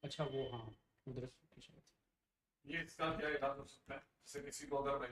अच्छा वो हाँ, उधर की शायद। ये इसका क्या इलाज हो सकता है, जैसे किसी को अगर मैं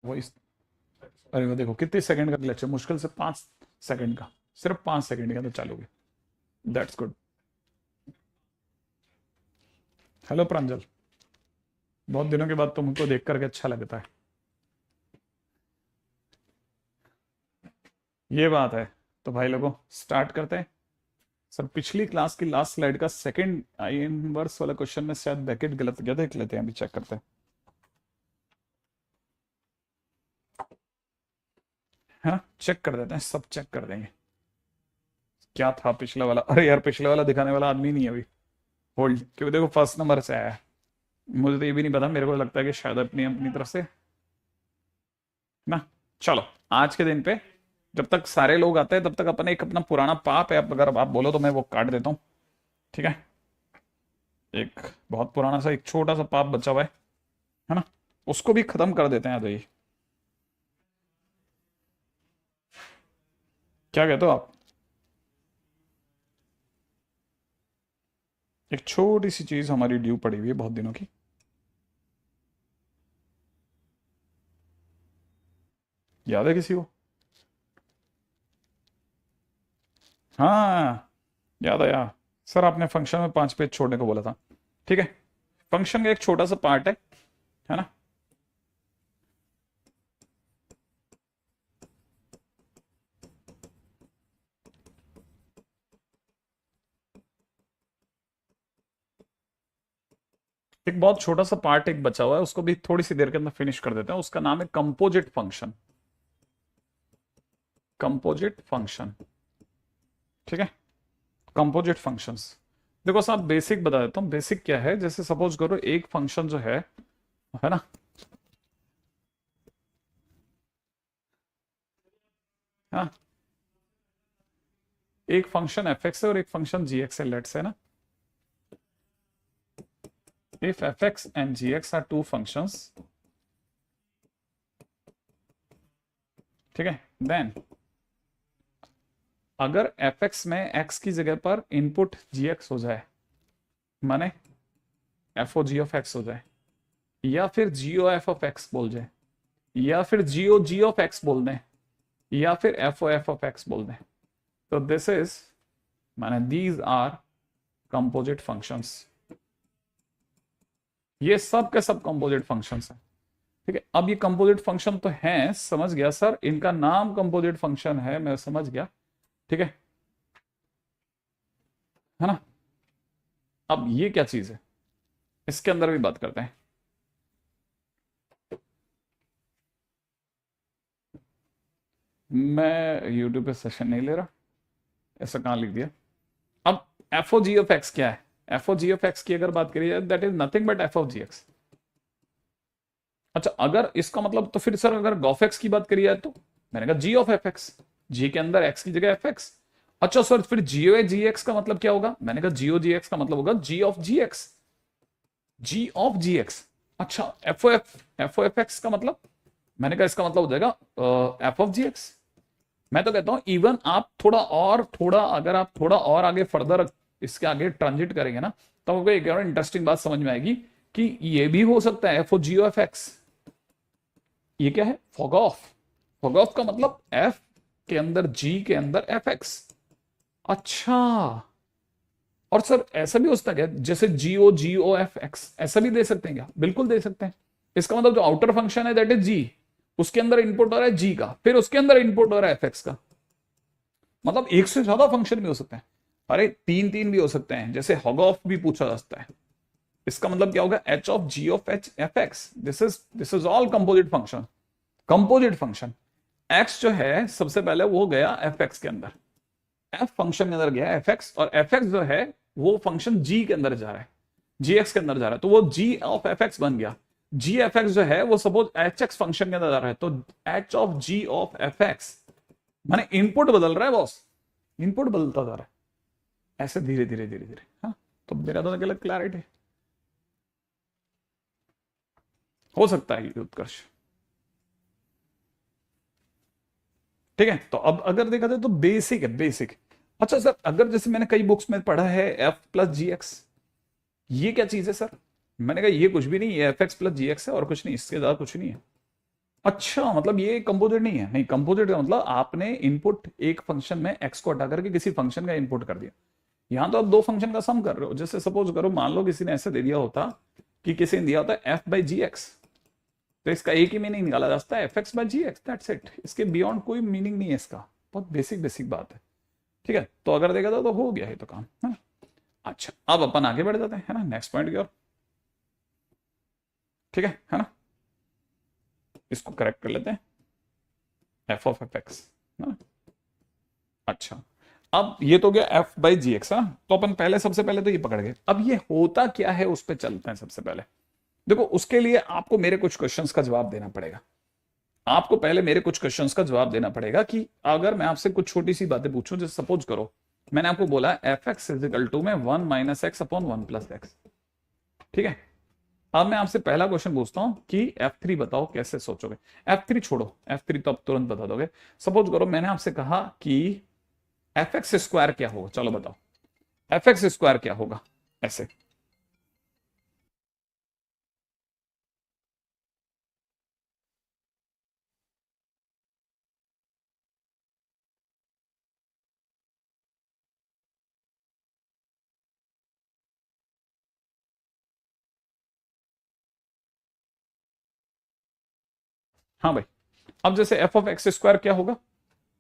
वो इस, अरे वो देखो कितने सेकंड का ग्लिच है, मुश्किल से 5 सेकंड का, सिर्फ 5 सेकंड के अंदर चालू गया। That's good. हेलो प्रांजल, बहुत दिनों के बाद तुमको देख करके अच्छा लगता है। ये बात है। तो भाई लोगों स्टार्ट करते हैं। सर पिछली क्लास की लास्ट स्लाइड का सेकंड आई इनवर्स वाला क्वेश्चन में शायद ब्रैकेट गलत गया, देख लेते हैं, अभी चेक करते हैं। हाँ चेक कर देते हैं, सब चेक कर देंगे। क्या था पिछला वाला? अरे यार पिछले वाला दिखाने वाला आदमी नहीं है अभी। होल्ड, क्योंकि देखो फर्स्ट नंबर से आया है। मुझे तो ये भी नहीं पता, मेरे को लगता है कि शायद अपनी अपनी तरफ से ना। चलो आज के दिन पे जब तक सारे लोग आते हैं तब तक अपन एक अपना पुराना पाप है, अगर आप बोलो तो मैं वो काट देता हूँ, ठीक है। एक बहुत पुराना सा एक छोटा सा पाप बचा हुआ है ना, उसको भी खत्म कर देते हैं। तो ये क्या कहते हो आप? एक छोटी सी चीज हमारी ड्यू पड़ी हुई है बहुत दिनों की। याद है किसी को? हाँ याद आया सर, आपने फंक्शन में 5 पेज छोड़ने को बोला था, ठीक है। फंक्शन का एक छोटा सा पार्ट है ना। एक बहुत छोटा सा पार्ट एक बचा हुआ है, उसको भी थोड़ी सी देर के अंदर फिनिश कर देते हैं। उसका नाम है कंपोजिट फंक्शन। कंपोजिट फंक्शन, ठीक है। कंपोजिट फंक्शंस, देखो साहब बेसिक बता देता हूँ। बेसिक क्या है, जैसे सपोज करो एक फंक्शन जो है ना, हाँ एक फंक्शन एफ एक्स है और एक फंक्शन जी एक्स है, लेट्स है ना। if fx and gx are two functions, ठीक है, देन अगर fx में x की जगह पर इनपुट gx हो जाए, माने fo g of x हो जाए, या फिर go f of x बोल जाए, या फिर go g of x बोल दें, या फिर fo f of x बोल दें, तो दिस इज माने दीज आर कंपोजिट फंक्शंस। ये सब के सब कंपोजिट फंक्शंस हैं, ठीक है। अब ये कंपोजिट फंक्शन तो हैं, समझ गया सर, इनका नाम कंपोजिट फंक्शन है, मैं समझ गया, ठीक है ना। अब ये क्या चीज है, इसके अंदर भी बात करते हैं। मैं यूट्यूब पे सेशन नहीं ले रहा, ऐसा कहां लिख दिया। अब F O G of X क्या है? F O G of X की अगर बात करी जाए, that is nothing but F of G X. अच्छा अगर इसका मतलब, तो फिर सर अगर गॉफ एक्स की बात करी जाए तो मैंने कहा जी ऑफ एफ एक्स, जी के अंदर एक्स की जगह एफ एक्स। अच्छा सर फिर जीओ जी एक्स का मतलब क्या होगा? मैंने कहा जीओ जी एक्स का मतलब होगा G of G X, G of G X. अच्छा एफ ओ एफ एक्स का मतलब, मैंने कहा इसका मतलब हो जाएगा एफ ऑफ जी एक्स। मैं तो कहता हूं इवन आप थोड़ा अगर आप थोड़ा और आगे फर्दर इसके आगे ट्रांजिट करेंगे ना, तो आपको एक और इंटरेस्टिंग बात समझ में आएगी कि ये भी हो सकता है एफ ओ जी एफ एक्स। ये क्या है? फॉगऑफ। फॉगऑफ का मतलब एफ के अंदर जी के अंदर एफ एक्स। अच्छा, और सर ऐसा भी हो सकता है क्या, जैसे जी ओ एफ एक्स, ऐसा भी दे सकते हैं क्या? बिल्कुल दे सकते हैं। इसका मतलब जो आउटर फंक्शन है दैट इज जी, उसके अंदर इनपुट हो रहा है जी का, फिर उसके अंदर इनपुट हो रहा है एफ एक्स का। मतलब एक से ज्यादा फंक्शन भी हो सकते हैं, अरे तीन भी हो सकते हैं, जैसे हॉगऑफ भी पूछा जा सकता है। इसका मतलब क्या होगा? H of G of H F X. This is all composite function. Composite function X जो है सबसे पहले वो गया एफ एक्स के अंदर, एफ फंक्शन के अंदर गया एफ एक्स, और एफ एक्स जो है वो फंक्शन जी के अंदर जा रहा है, जी एक्स के अंदर जा रहा है, तो वो जी ऑफ एफ एक्स बन गया। जी एफ एक्स जो है वो सपोज एच एक्स फंक्शन के अंदर जा रहा है, तो H of G of F X, माने इनपुट बदल रहा है बॉस, इनपुट बदलता जा रहा है ऐसे धीरे धीरे धीरे धीरे। हाँ तो मेरा तो गलत क्लैरिटी हो सकता है उत्कर्ष, ठीक है। तो अब अगर देखा जाए तो बेसिक है, बेसिक। अच्छा सर अगर जैसे मैंने कई बुक्स में पढ़ा है एफ प्लस जी एक्स, ये क्या चीज है सर? मैंने कहा ये कुछ भी नहीं, ये एफ एक्स प्लस जी एक्स है और कुछ नहीं, इसके ज्यादा कुछ नहीं है। अच्छा, मतलब ये कंपोजिट नहीं है। नहीं, कंपोजिट का मतलब आपने इनपुट एक फंक्शन में एक्स को हटा करके किसी फंक्शन का इनपुट कर दिया। यहां तो आप दो फंक्शन का सम कर रहे हो। जैसे सपोज करो, मान लो किसी ने ऐसे दे दिया होता कि किसी ने दिया होता एफ बाई जी एक्स, तो इसका एक ही मीनिंग निकाला जा सकता है, F X by G X, that's it. इसके बियॉन्ड कोई मीनिंग नहीं है इसका। बहुत बेसिक बेसिक बात है, ठीक है। तो अगर देखा तो हो गया है तो काम, है ना। अच्छा, अब अपन आगे बढ़ जाते हैं, है ना, नेक्स्ट पॉइंट की ओर, ठीक है ना। इसको करेक्ट कर लेते हैं, एफ ऑफ एफ एक्स, है ना। अच्छा, अब ये तो गया एफ बाई जी एक्स, है ना। तो अपन पहले, सबसे पहले तो ये पकड़ गए। अब ये होता क्या है उस पर चलते हैं सबसे पहले। देखो, उसके लिए आपको मेरे कुछ क्वेश्चंस का जवाब देना पड़ेगा। आपको पहले मेरे कुछ क्वेश्चंस का जवाब देना पड़ेगा कि अगर मैं आपसे कुछ छोटी सी बातें पूछूं, जैसे सपोज करो मैंने आपको बोला एफ एक्स इजिकल टू में 1 minus x upon 1 plus x, ठीक है। अब मैं आपसे पहला क्वेश्चन पूछता हूं कि F3 बताओ कैसे सोचोगे। F3 छोड़ो, F3 तो अब तुरंत बता दोगे। सपोज करो मैंने आपसे कहा कि एफ एक्स स्क्वायर क्या होगा, चलो बताओ एफ एक्स स्क्वायर क्या होगा, ऐसे। हाँ भाई, अब जैसे एफ ऑफ एक्स स्क्वायर क्या होगा,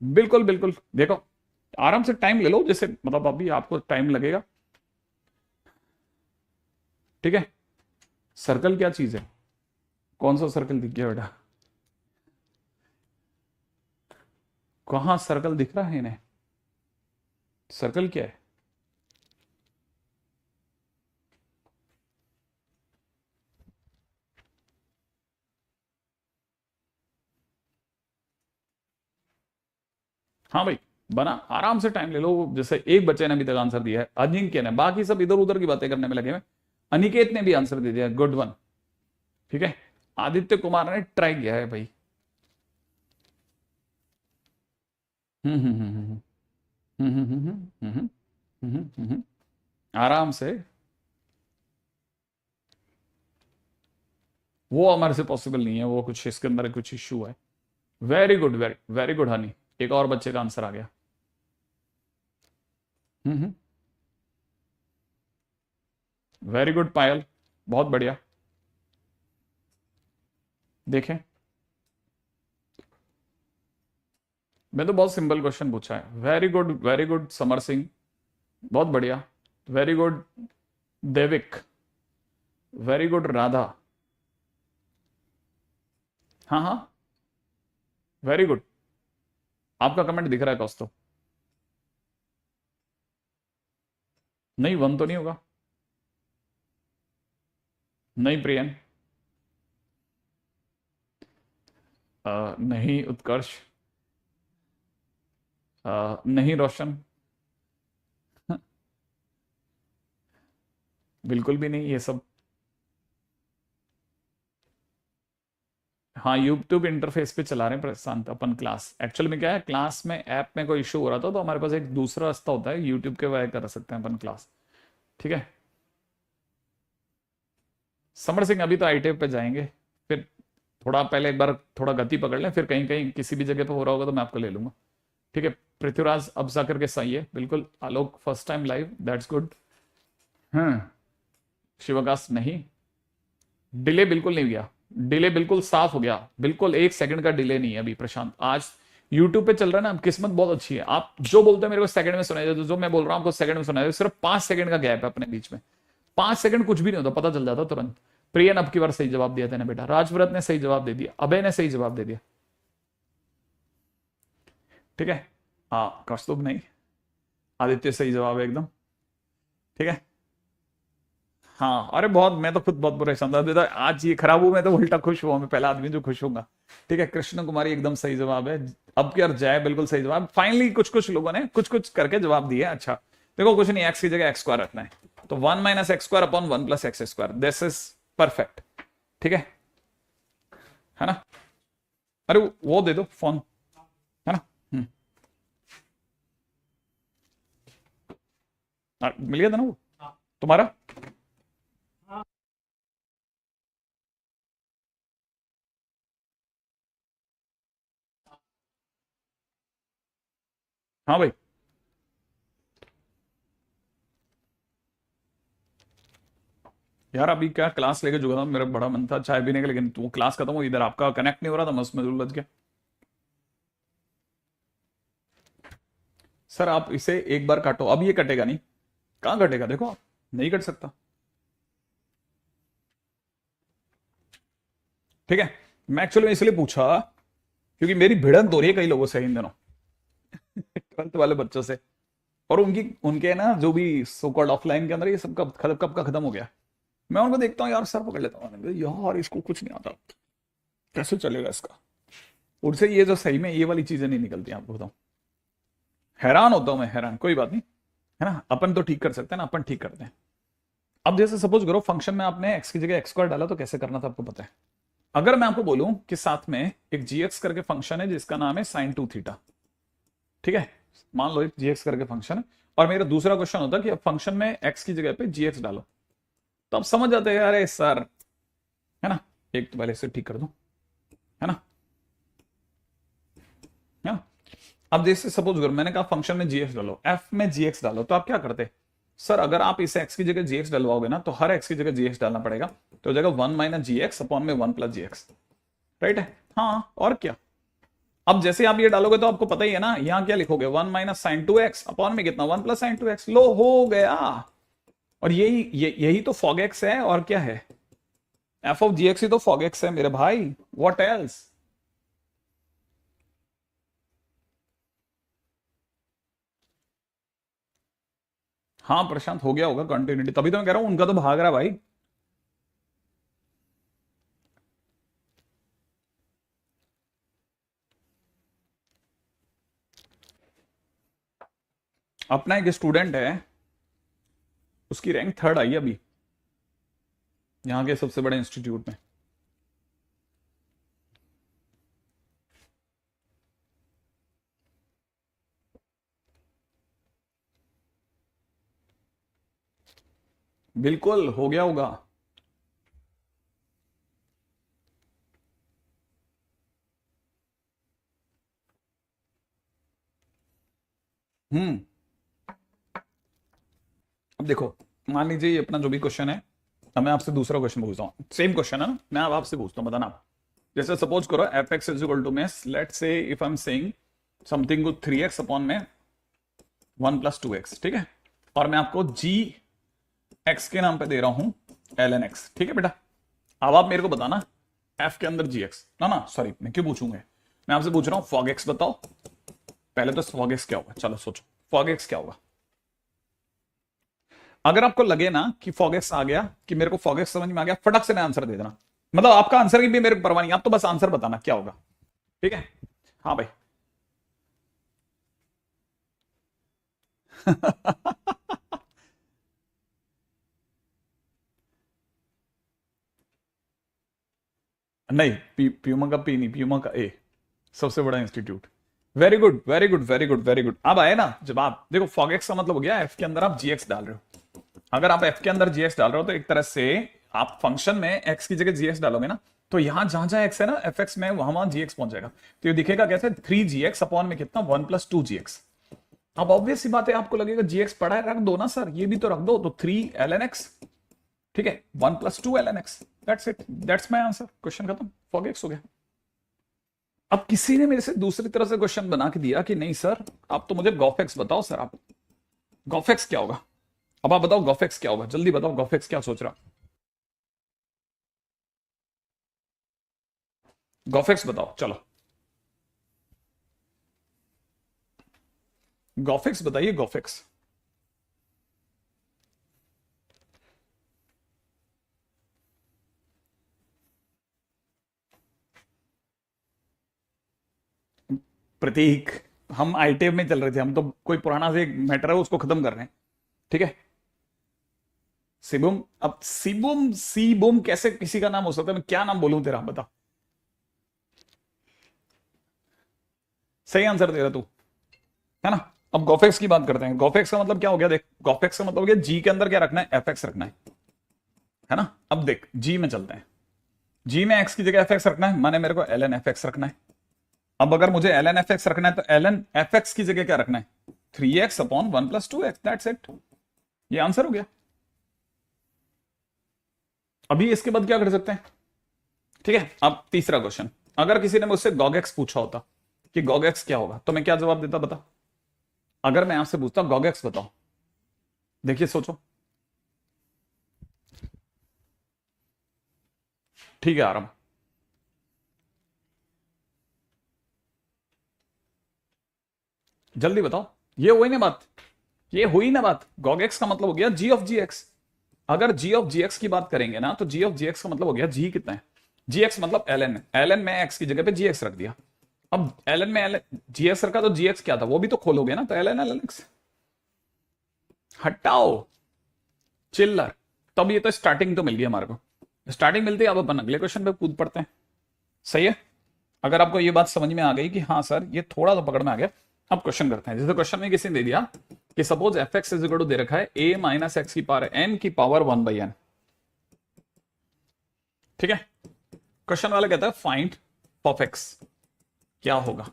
बिल्कुल बिल्कुल, देखो आराम से टाइम ले लो, जैसे मतलब अभी आपको टाइम लगेगा, ठीक है। सर्कल क्या चीज है, कौन सा सर्कल दिख गया बेटा, कहां सर्कल दिख रहा है इन्हें, सर्कल क्या है। हाँ भाई, बना, आराम से टाइम ले लो। जैसे एक बच्चे ने अभी तक आंसर दिया है, अजिंक्य ने, बाकी सब इधर उधर की बातें करने में लगे हुए। अनिकेत ने भी आंसर दे दिया, गुड वन, ठीक है। आदित्य कुमार ने ट्राई किया है भाई। हम्म हम्म हम्म हम्म हम्म हम्म हम्म हम्म आराम से, वो हमारे से पॉसिबल नहीं है, वो कुछ इसके अंदर कुछ इश्यू है। Very good, very very good Honey, एक और बच्चे का आंसर आ गया। हम्म, वेरी गुड पायल, बहुत बढ़िया। देखें, मैं तो बहुत सिंपल क्वेश्चन पूछा है। वेरी गुड समर सिंह, बहुत बढ़िया। Very good Devik, very good Radha, हाँ हाँ, वेरी गुड। आपका कमेंट दिख रहा है कौस्तुभ, नहीं वन तो नहीं होगा, नहीं प्रियन, नहीं उत्कर्ष, नहीं रोशन, बिल्कुल भी नहीं ये सब। हाँ, यूट्यूब इंटरफेस पे चला रहे हैं प्रशांत अपन क्लास। एक्चुअल में क्या है, क्लास में ऐप में कोई इशू हो रहा था, तो हमारे पास एक दूसरा रास्ता होता है, यूट्यूब के वजह कर सकते हैं अपन क्लास, ठीक है। समर सिंह, अभी तो आईटीएफ पे जाएंगे, फिर थोड़ा पहले एक बार थोड़ा गति पकड़ लें, फिर कहीं कहीं किसी भी जगह पे हो रहा होगा तो मैं आपको ले लूंगा, ठीक है। पृथ्वीराज अब जा करके सही है, बिल्कुल। Alok first time live, that's good. हाँ, शिवकाश नहीं, डिले बिल्कुल नहीं गया, डिले बिल्कुल साफ हो गया, बिल्कुल 1 सेकंड का डिले नहीं है अभी प्रशांत। आज यूट्यूब पे चल रहा है ना, किस्मत बहुत अच्छी है। आप जो बोलते हैं मेरे को सेकंड में सुनाई देता, जो मैं बोल रहा हूं आपको सेकंड में सुनाई देता। सिर्फ 5 सेकंड का गैप है अपने बीच में, 5 सेकंड कुछ भी नहीं होता, पता चल जाता तुरंत। प्रियन अब की बार सही जवाब दिया था बेटा, राजव्रत ने सही जवाब दे दिया, अभय ने सही जवाब दे दिया, ठीक है। हाँ, कौस्तुभ नहीं, आदित्य सही जवाब है एकदम, ठीक है। हाँ, अरे बहुत, मैं तो खुद बहुत परेशान था बेटा, आज ये खराब हुआ, मैं तो उल्टा खुश हुआ, मैं पहला आदमी जो खुश होगा, ठीक है। कृष्ण कुमारी एकदम सही जवाब है। अब की और जय बिल्कुल सही जवाब। फाइनली कुछ कुछ लोगों ने कुछ कुछ करके जवाब दिया। अच्छा, देखो कुछ नहीं, एक्स की जगह एक्स स्क्वायर रखना है, तो 1 minus x square upon 1 plus X square, this is perfect, ठीक है ना। अरे वो दे दो फोन, है ना। मिल गया था ना वो तुम्हारा। हाँ भाई, यार अभी क्या क्लास लेके चुका था, मेरा बड़ा मन था चाय पीने का, लेकिन वो क्लास खत्म हुई, इधर आपका कनेक्ट नहीं हो रहा था, मैं उसमें उलझ गया। सर आप इसे एक बार काटो, अब ये कटेगा नहीं। कहाँ कटेगा, देखो आप, नहीं कट सकता। ठीक है, मैं एक्चुअली इसलिए पूछा क्योंकि मेरी भिड़ंत हो रही है कई लोगों से इन दिनों 12th वाले बच्चों से, और उनकी उनके ना जो भी सो कॉल्ड ऑफलाइन के अंदर ये सब कब का खत्म हो गया। मैं उनको देखता हूँ यार, सर पकड़ लेता हूँ, यार इसको कुछ नहीं आता, कैसे चलेगा इसका। उनसे ये जो सही में ये वाली चीजें नहीं निकलती, आपको बताऊं, हैरान होता हूं मैं, हैरान। कोई बात नहीं, है ना, अपन तो ठीक कर सकते हैं ना, अपन ठीक करते हैं। अब जैसे सपोज करो फंक्शन में आपने एक्स की जगह एक्स स्क्वायर डाला, तो कैसे करना था आपको पता है। अगर मैं आपको बोलूं कि साथ में एक जी एक्स करके फंक्शन है जिसका नाम है साइन 2 थीटा, ठीक है, मान लो एक जी एक्स करके फंक्शन है, और मेरा दूसरा क्वेश्चन होता है कि अब फंक्शन में एक्स की जगह पे जी एक्स डालो, तो आप समझ जाते हैं अरे सर, है ना, एक तो पहले से ठीक कर दूं, है ना, है ना। अब जैसे सपोज करो मैंने कहा फंक्शन में जीएक्स डालो, एफ में जीएक्स डालो, तो आप क्या करते, सर अगर आप इसे एक्स की जगह जीएक्स डलवाओगे ना, तो हर एक्स की जगह जीएक्स डालना पड़ेगा, तो हो जाएगा 1 माइनस जी एक्स अपॉन में 1 प्लस जी एक्स, राइट है, हाँ, और क्या। अब जैसे आप ये डालोगे तो आपको पता ही है ना, यहां क्या लिखोगे, 1 माइनस साइन 2x अपॉन में कितना, 1 प्लस साइन 2x, लो हो गया। और यही तो फॉग एक्स है, और क्या है, एफ ऑफ जी एक्स ही तो फॉग एक्स है मेरे भाई, व्हाट एल्स। हाँ प्रशांत, हो गया होगा कंटिन्यूटी, तभी तो मैं कह रहा हूं उनका तो भाग रहा है भाई। अपना एक स्टूडेंट है, उसकी रैंक 3rd आई है अभी यहाँ के सबसे बड़े इंस्टीट्यूट में। बिल्कुल हो गया होगा। हम्म, अब देखो, मान लीजिए ये अपना जो भी क्वेश्चन है, अब मैं आपसे दूसरा क्वेश्चन पूछता हूँ, सेम क्वेश्चन है ना, मैं अब आपसे पूछता हूँ, बताना आप। जैसे सपोज करो F X is equal to में, let's say if I am saying something with 3x upon में 1 प्लस 2x, ठीक है, और मैं आपको जी एक्स के नाम पे दे रहा हूं ln x, ठीक है बेटा। अब आप मेरे को बताना f के अंदर जी एक्स, ना सॉरी, मैं क्यों पूछूंगा, मैं आपसे पूछ रहा हूं फॉग एक्स बताओ। पहले तो फॉग एक्स क्या होगा, चलो सोचो फॉग एक्स क्या होगा। अगर आपको लगे ना कि फॉग एक्स आ गया, कि मेरे को फॉग एक्स समझ में आ गया, फटक से मैं आंसर दे देना, मतलब आपका आंसर की भी मेरे को परवाह नहीं, आप तो बस आंसर बताना क्या होगा, ठीक है। हाँ भाई नहीं, प्यूमा का पी नहीं, प्यूमा का ए, सबसे बड़ा institute. Very good very good very good very good, अब आए ना जवाब। देखो फॉग एक्स का मतलब हो गया एफ के अंदर आप जीएक्स डाल रहे हो। अगर आप एफ के अंदर जीएक्स डाल रहे हो तो एक तरह से आप फंक्शन में एक्स की जगह जीएक्स डालोगे ना, तो यहां जहां जहां एक्स है ना एफ एक्स में, वहां जीएक्स पहुंच जाएगा, तो ये दिखेगा कैसे, 3gx अपॉन में कितना, 1 प्लस 2gx। अब ऑब्वियस सी बात है, आपको लगेगा जीएक्स पड़ा है, रख दो ना सर, ये भी तो रख दो, तो 3 ln x, ठीक है, 1 plus 2 ln x, that's it, that's my answer, question खत्म, फॉग एक्स हो गया। अब किसी ने मेरे से दूसरी तरह से क्वेश्चन बना के दिया कि नहीं सर आप तो मुझे गॉफेक्स बताओ, सर आप गॉफेक्स क्या होगा, अब आप बताओ गॉफेक्स क्या होगा, जल्दी बताओ गॉफेक्स क्या सोच रहा, गॉफेक्स बताओ चलो, गॉफेक्स बताइए, गॉफेक्स। प्रतीक, हम आईटीएफ में चल रहे थे, हम तो कोई पुराना से मैटर है उसको खत्म कर रहे हैं, ठीक है। सिबुम, अब सिबुम सीबुम कैसे किसी का नाम हो सकता है, मैं क्या नाम बोलूं तेरा, बता, सही आंसर दे रहा तू, है ना। अब गॉफेक्स की बात करते हैं, गॉफेक्स का मतलब क्या हो गया, देख गॉफेक्स का मतलब हो गया जी के अंदर क्या रखना है, एफ एक्स रखना है ना। अब देख जी में चलते हैं, जी में एक्स की जगह एफ एक्स रखना है, माने मेरे को एल एन एफ एक्स रखना है। अब अगर मुझे एल एन एफ एक्स रखना है तो एल एन एफ एक्स की जगह क्या रखना है, 3x upon 1 plus 2x, that's it. ये आंसर हो गया। अभी इसके बाद क्या कर सकते हैं? ठीक है, अब तीसरा क्वेश्चन। अगर किसी ने मुझसे gog x पूछा होता कि gog x क्या होगा, तो मैं क्या जवाब देता बता? अगर मैं आपसे पूछता gog x बताओ, देखिए सोचो। ठीक है, आराम। जल्दी बताओ। ये हुई ना बात, ये हुई ना बात। gog x का मतलब हो गया g ऑफ gx। अगर g ऑफ gx की बात करेंगे ना, तो g ऑफ gx का मतलब हो गया g कितना है, gx मतलब ln है। ln में x की जगह पे gx रख दिया। अब ln में gx रखा तो gx क्या था, वो भी तो खोलोगे ना, तो ln ln x। हटाओ चिल्लर। तब ये तो स्टार्टिंग तो मिल गई हमारे को, स्टार्टिंग मिलती है। अब अपन अगले क्वेश्चन पे कूद पड़ते हैं। सही है, अगर आपको ये बात समझ में आ गई कि हाँ सर ये थोड़ा तो पकड़ में आ गया, अब क्वेश्चन करते हैं। जैसे क्वेश्चन में किसी ने दे दिया कि suppose F X is equal to दे रखा है a माइनस एक्स की पावर n की पावर 1/n। ठीक है, क्वेश्चन वाला कहता है फाइंड ऑफ एक्स क्या होगा,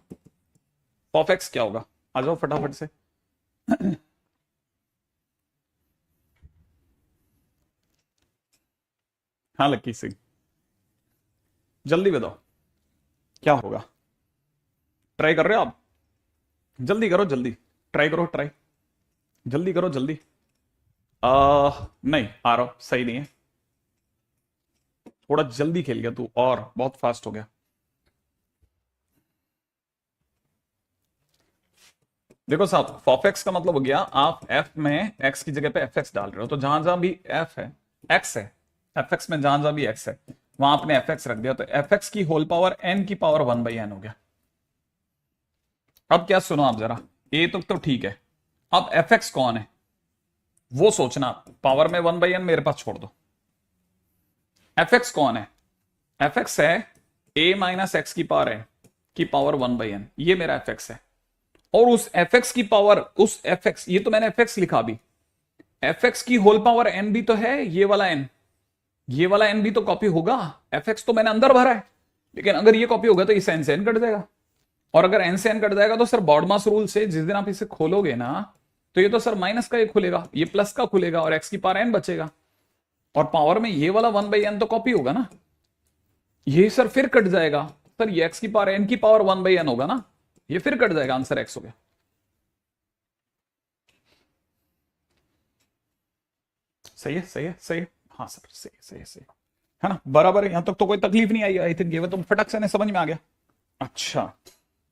ऑफ एक्स क्या होगा। आ जाओ फटाफट से। हाँ लक्की सिंह, जल्दी बताओ क्या होगा। ट्राई कर रहे हो आप? जल्दी करो, जल्दी ट्राई करो, ट्राई जल्दी करो, जल्दी। नहीं आ रहा, सही नहीं है। थोड़ा जल्दी खेल गया तू, और बहुत फास्ट हो गया। देखो साहब, फॉफ एक्स का मतलब हो गया आप एफ में एक्स की जगह पे एफ एक्स डाल रहे हो, तो जहां जहां भी एफ है एक्स है, एफ एक्स में जहां जहां भी एक्स है वहां आपने एफ एक्स रख दिया, तो एफ एक्स की होल पावर एन की पावर 1/n हो गया। अब क्या सुनो आप जरा, ए तो ठीक है। अब एफ एक्स कौन है वो सोचना, पावर में 1/n मेरे पास छोड़ दो। एफ एक्स कौन है? एफ एक्स है ए माइनस एक्स की पावर है की पावर 1/n, ये मेरा एफ एक्स है। और उस एफ एक्स की पावर, उस एफ एक्स, ये तो मैंने एफ एक्स लिखा भी, एफ एक्स की होल पावर एन भी तो है, ये वाला एन, ये वाला एन भी तो कॉपी होगा। एफ एक्स तो मैंने अंदर भरा है, लेकिन अगर ये कॉपी होगा तो इस एन से एन कट जाएगा, और अगर एन से एन कट जाएगा तो सर बॉडमास रूल से जिस दिन आप इसे खोलोगे ना, तो ये तो सर माइनस का ये खुलेगा, ये प्लस का खुलेगा, और एक्स की पावर एन बचेगा, और पावर में ये वाला 1/n तो कॉपी होगा ना, ये सर फिर कट जाएगा। सर ये एक्स की पावर एन की पावर 1/n होगा ना, ये फिर कट जाएगा, आंसर एक्स हो गया। सही है, सही है, सही है, हाँ सर सही है, सही है, सही है ना, बराबर है। यहां तक तो कोई तकलीफ नहीं आई, आई थिंक ये तो फटक से समझ में आ गया। अच्छा,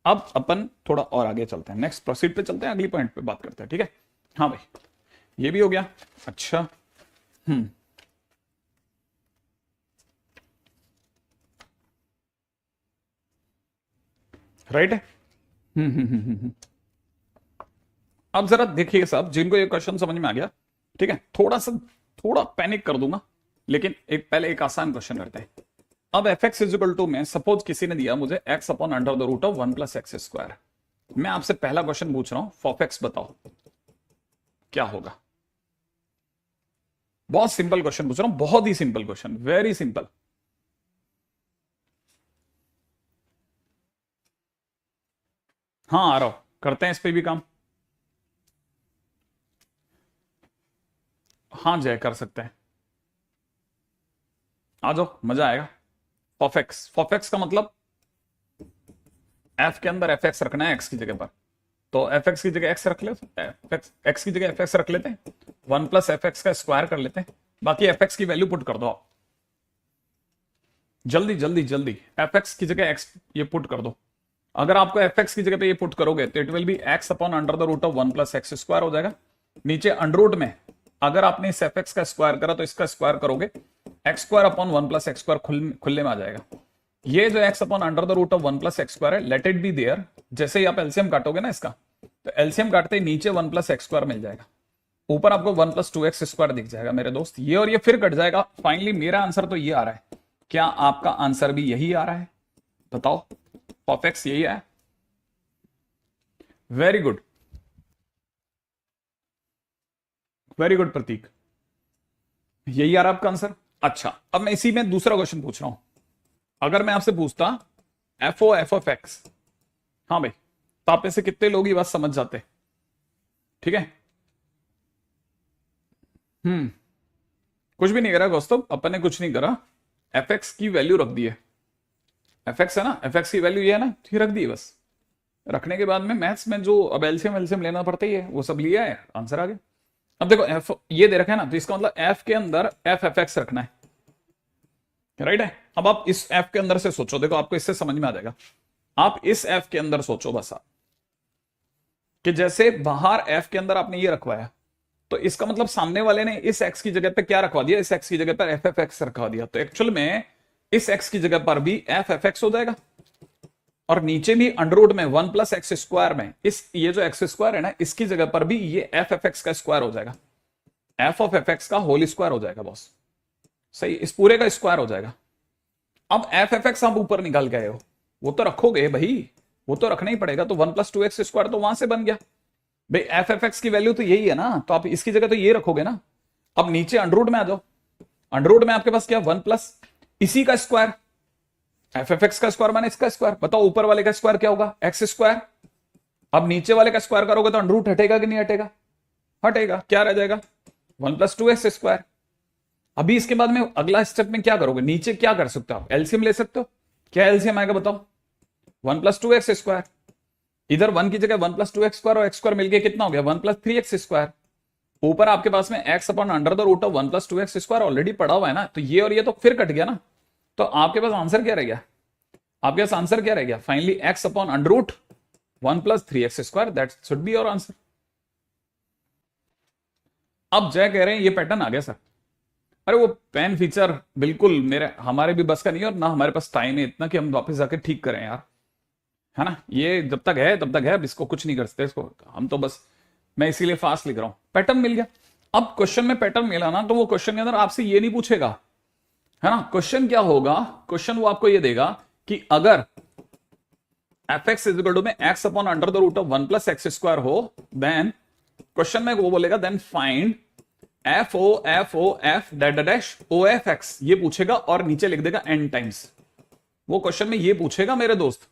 अब अपन थोड़ा और आगे चलते हैं, नेक्स्ट प्रोसीड पे चलते हैं, अगली पॉइंट पे बात करते हैं। ठीक है, हाँ भाई ये भी हो गया। अच्छा राइट है। अब जरा देखिए साहब, जिनको ये क्वेश्चन समझ में आ गया, ठीक है, थोड़ा पैनिक कर दूंगा, लेकिन पहले एक आसान क्वेश्चन करते हैं। अब एफ एक्स इजिकल टू में सपोज किसी ने दिया मुझे X upon under the root of 1 plus X square. मैं आपसे पहला क्वेश्चन पूछ रहा हूं, फॉफ एक्स बताओ क्या होगा। बहुत सिंपल क्वेश्चन पूछ रहा हूं, बहुत ही सिंपल क्वेश्चन, वेरी सिंपल। हाँ आ रहा हूं, करते हैं इस पे भी काम। हाँ जय कर सकते हैं, आ जाओ मजा आएगा। फॉफ एक्स का मतलब एफ के अंदर एफ एक्स रखना है एक्स की जगह पर, तो एफ एक्स की जगह एक्स रख ले, एक्स की जगह एफ एक्स रख लेते हैं, 1 प्लस एफ एक्स का स्क्वायर कर लेते हैं, बाकी एफ एक्स की वैल्यू पुट कर दो आप, जल्दी जल्दी जल्दी एफ एक्स की जगह एक्स ये पुट कर दो। अगर आपको एफ एक्स की जगह पे ये पुट करोगे तो it will be X upon under the root of 1 plus X square हो जाएगा। नीचे अंडर रूट में अगर आपने इस एफ एक्स का स्क्वायर करा तो इसका स्क्वायर करोगे, X square upon 1 plus X square खुले में आ जाएगा। ये जो X upon under the root of 1 plus X square है, लेट इट बी देयर। जैसे ही आप एलसीएम काटोगे ना इसका, तो एलसीएम काटते ही नीचे 1 प्लस एक्स स्क्वायर मिल जाएगा, ऊपर आपको 1 प्लस 2x स्क्वायर दिख जाएगा मेरे दोस्त, ये और ये फिर कट जाएगा। फाइनली मेरा आंसर तो ये आ रहा है, क्या आपका आंसर भी यही आ रहा है? बताओ, ऑफ एक्स यही है? वेरी गुड, वेरी गुड प्रतीक, यही आ रहा है आपका आंसर। अच्छा, अब मैं इसी में दूसरा क्वेश्चन पूछ रहा हूं। अगर मैं आपसे पूछता एफ ऑफ एक्स, हाँ भाई, तो आप में से कितने लोग ये बात समझ जाते ठीक है। कुछ भी नहीं करा दोस्तों, अपन ने कुछ नहीं करा, एफ एक्स की वैल्यू रख दी है। एफ एक्स है ना, एफ एक्स की वैल्यू ये है ना, ये रख दी है बस। रखने के बाद में मैथ्स में जो अब एलसीएम एलसीएम लेना पड़ता ही है, वो सब लिया है, आंसर आ गया। अब देखो एफ ये दे रखा है ना, तो इसका मतलब एफ के अंदर एफ एफ एक्स रखना है, राइट है। अब आप इस एफ के अंदर से सोचो, देखो आपको इससे समझ में आ जाएगा। आप इस एफ के अंदर सोचो बस आप, कि जैसे बाहर एफ के अंदर आपने ये रखवाया, तो इसका मतलब सामने वाले ने इस एक्स की जगह पे क्या रखवा दिया, इस एक्स की जगह पर एफ एफ एक्स रखवा दिया। तो एक्चुअल में इस एक्स की जगह पर भी एफ एफ एक्स हो जाएगा, और नीचे भी अंडररूट में 1 प्लस एक्स स्क्वायर में इस ये जो एक्स स्क्वायर है ना, इसकी जगह पर भी ये एफ एफ एक्स का स्क्वायर हो जाएगा, एफ ऑफ एफ एक्स का होल स्क्वायर हो जाएगा बॉस, सही, इस पूरे का स्क्वायर हो जाएगा। अब एफ एफ एक्स आप ऊपर निकाल के आए हो, वो तो रखोगे भाई, वो तो रखना ही पड़ेगा। तो 1 प्लस 2x स्क्वायर तो वहां से बन गया भाई, एफ एफ एक्स की वैल्यू तो यही है ना, तो आप इसकी जगह तो ये रखोगे ना। अब नीचे अंडररूट में आ जाओ, अंडररूट में आपके पास क्या, 1 प्लस इसी का स्क्वायर, एफ एफ एक्स का स्क्वायर माने इसका स्क्वायर। बताओ ऊपर वाले का स्क्वायर क्या होगा, एक्स स्क्वायर। अब नीचे वाले का स्क्वायर करोगे तो अंडररूट हटेगा कि नहीं हटेगा, हटेगा, क्या रह जाएगा 1 प्लस 2x स्क्वायर। अभी इसके बाद में अगला स्टेप में क्या करोगे, नीचे क्या कर सकते हो आप, एलसीएम ले सकते हो। क्या एलसीएम आएगा बताओ, 1 प्लस 2x स्क्वायर, इधर 1 की जगह 1 प्लस 2x स्क्वायर और x स्क्वायर मिलके कितना हो गया 1 प्लस 3x स्क्वायर। ऊपर आपके पास में x upon under the root of 1 plus 2x square already पड़ा हुआ है ना, तो ये और ये तो फिर कट गया ना। तो आपके पास आंसर क्या रह गया, आपके पास आंसर क्या रह गया, finally x upon under root 1 plus 3x square, that should be your answer. अब जय कह रहे हैं ये पैटर्न आ गया सर। अरे वो पेन फीचर बिल्कुल हमारे भी बस का नहीं है, और ना हमारे पास टाइम है इतना कि हम वापस जाके ठीक करें यार, है ना। ये जब तक है तब तक है, अब इसको कुछ नहीं कर सकते इसको हम, तो बस मैं इसीलिए फास्ट लिख रहा हूं। पैटर्न मिल गया। अब क्वेश्चन में पैटर्न मिला ना, तो वो क्वेश्चन के अंदर आपसे ये नहीं पूछेगा, है ना। क्वेश्चन क्या होगा, क्वेश्चन वो आपको ये देगा कि अगर F X is equal to में X upon under the root of 1 plus X square हो, देन क्वेश्चन में वो बोलेगा then find F O F dash O F X, ये पूछेगा और नीचे लिख देगा n टाइम्स। वो क्वेश्चन में ये पूछेगा मेरे दोस्त,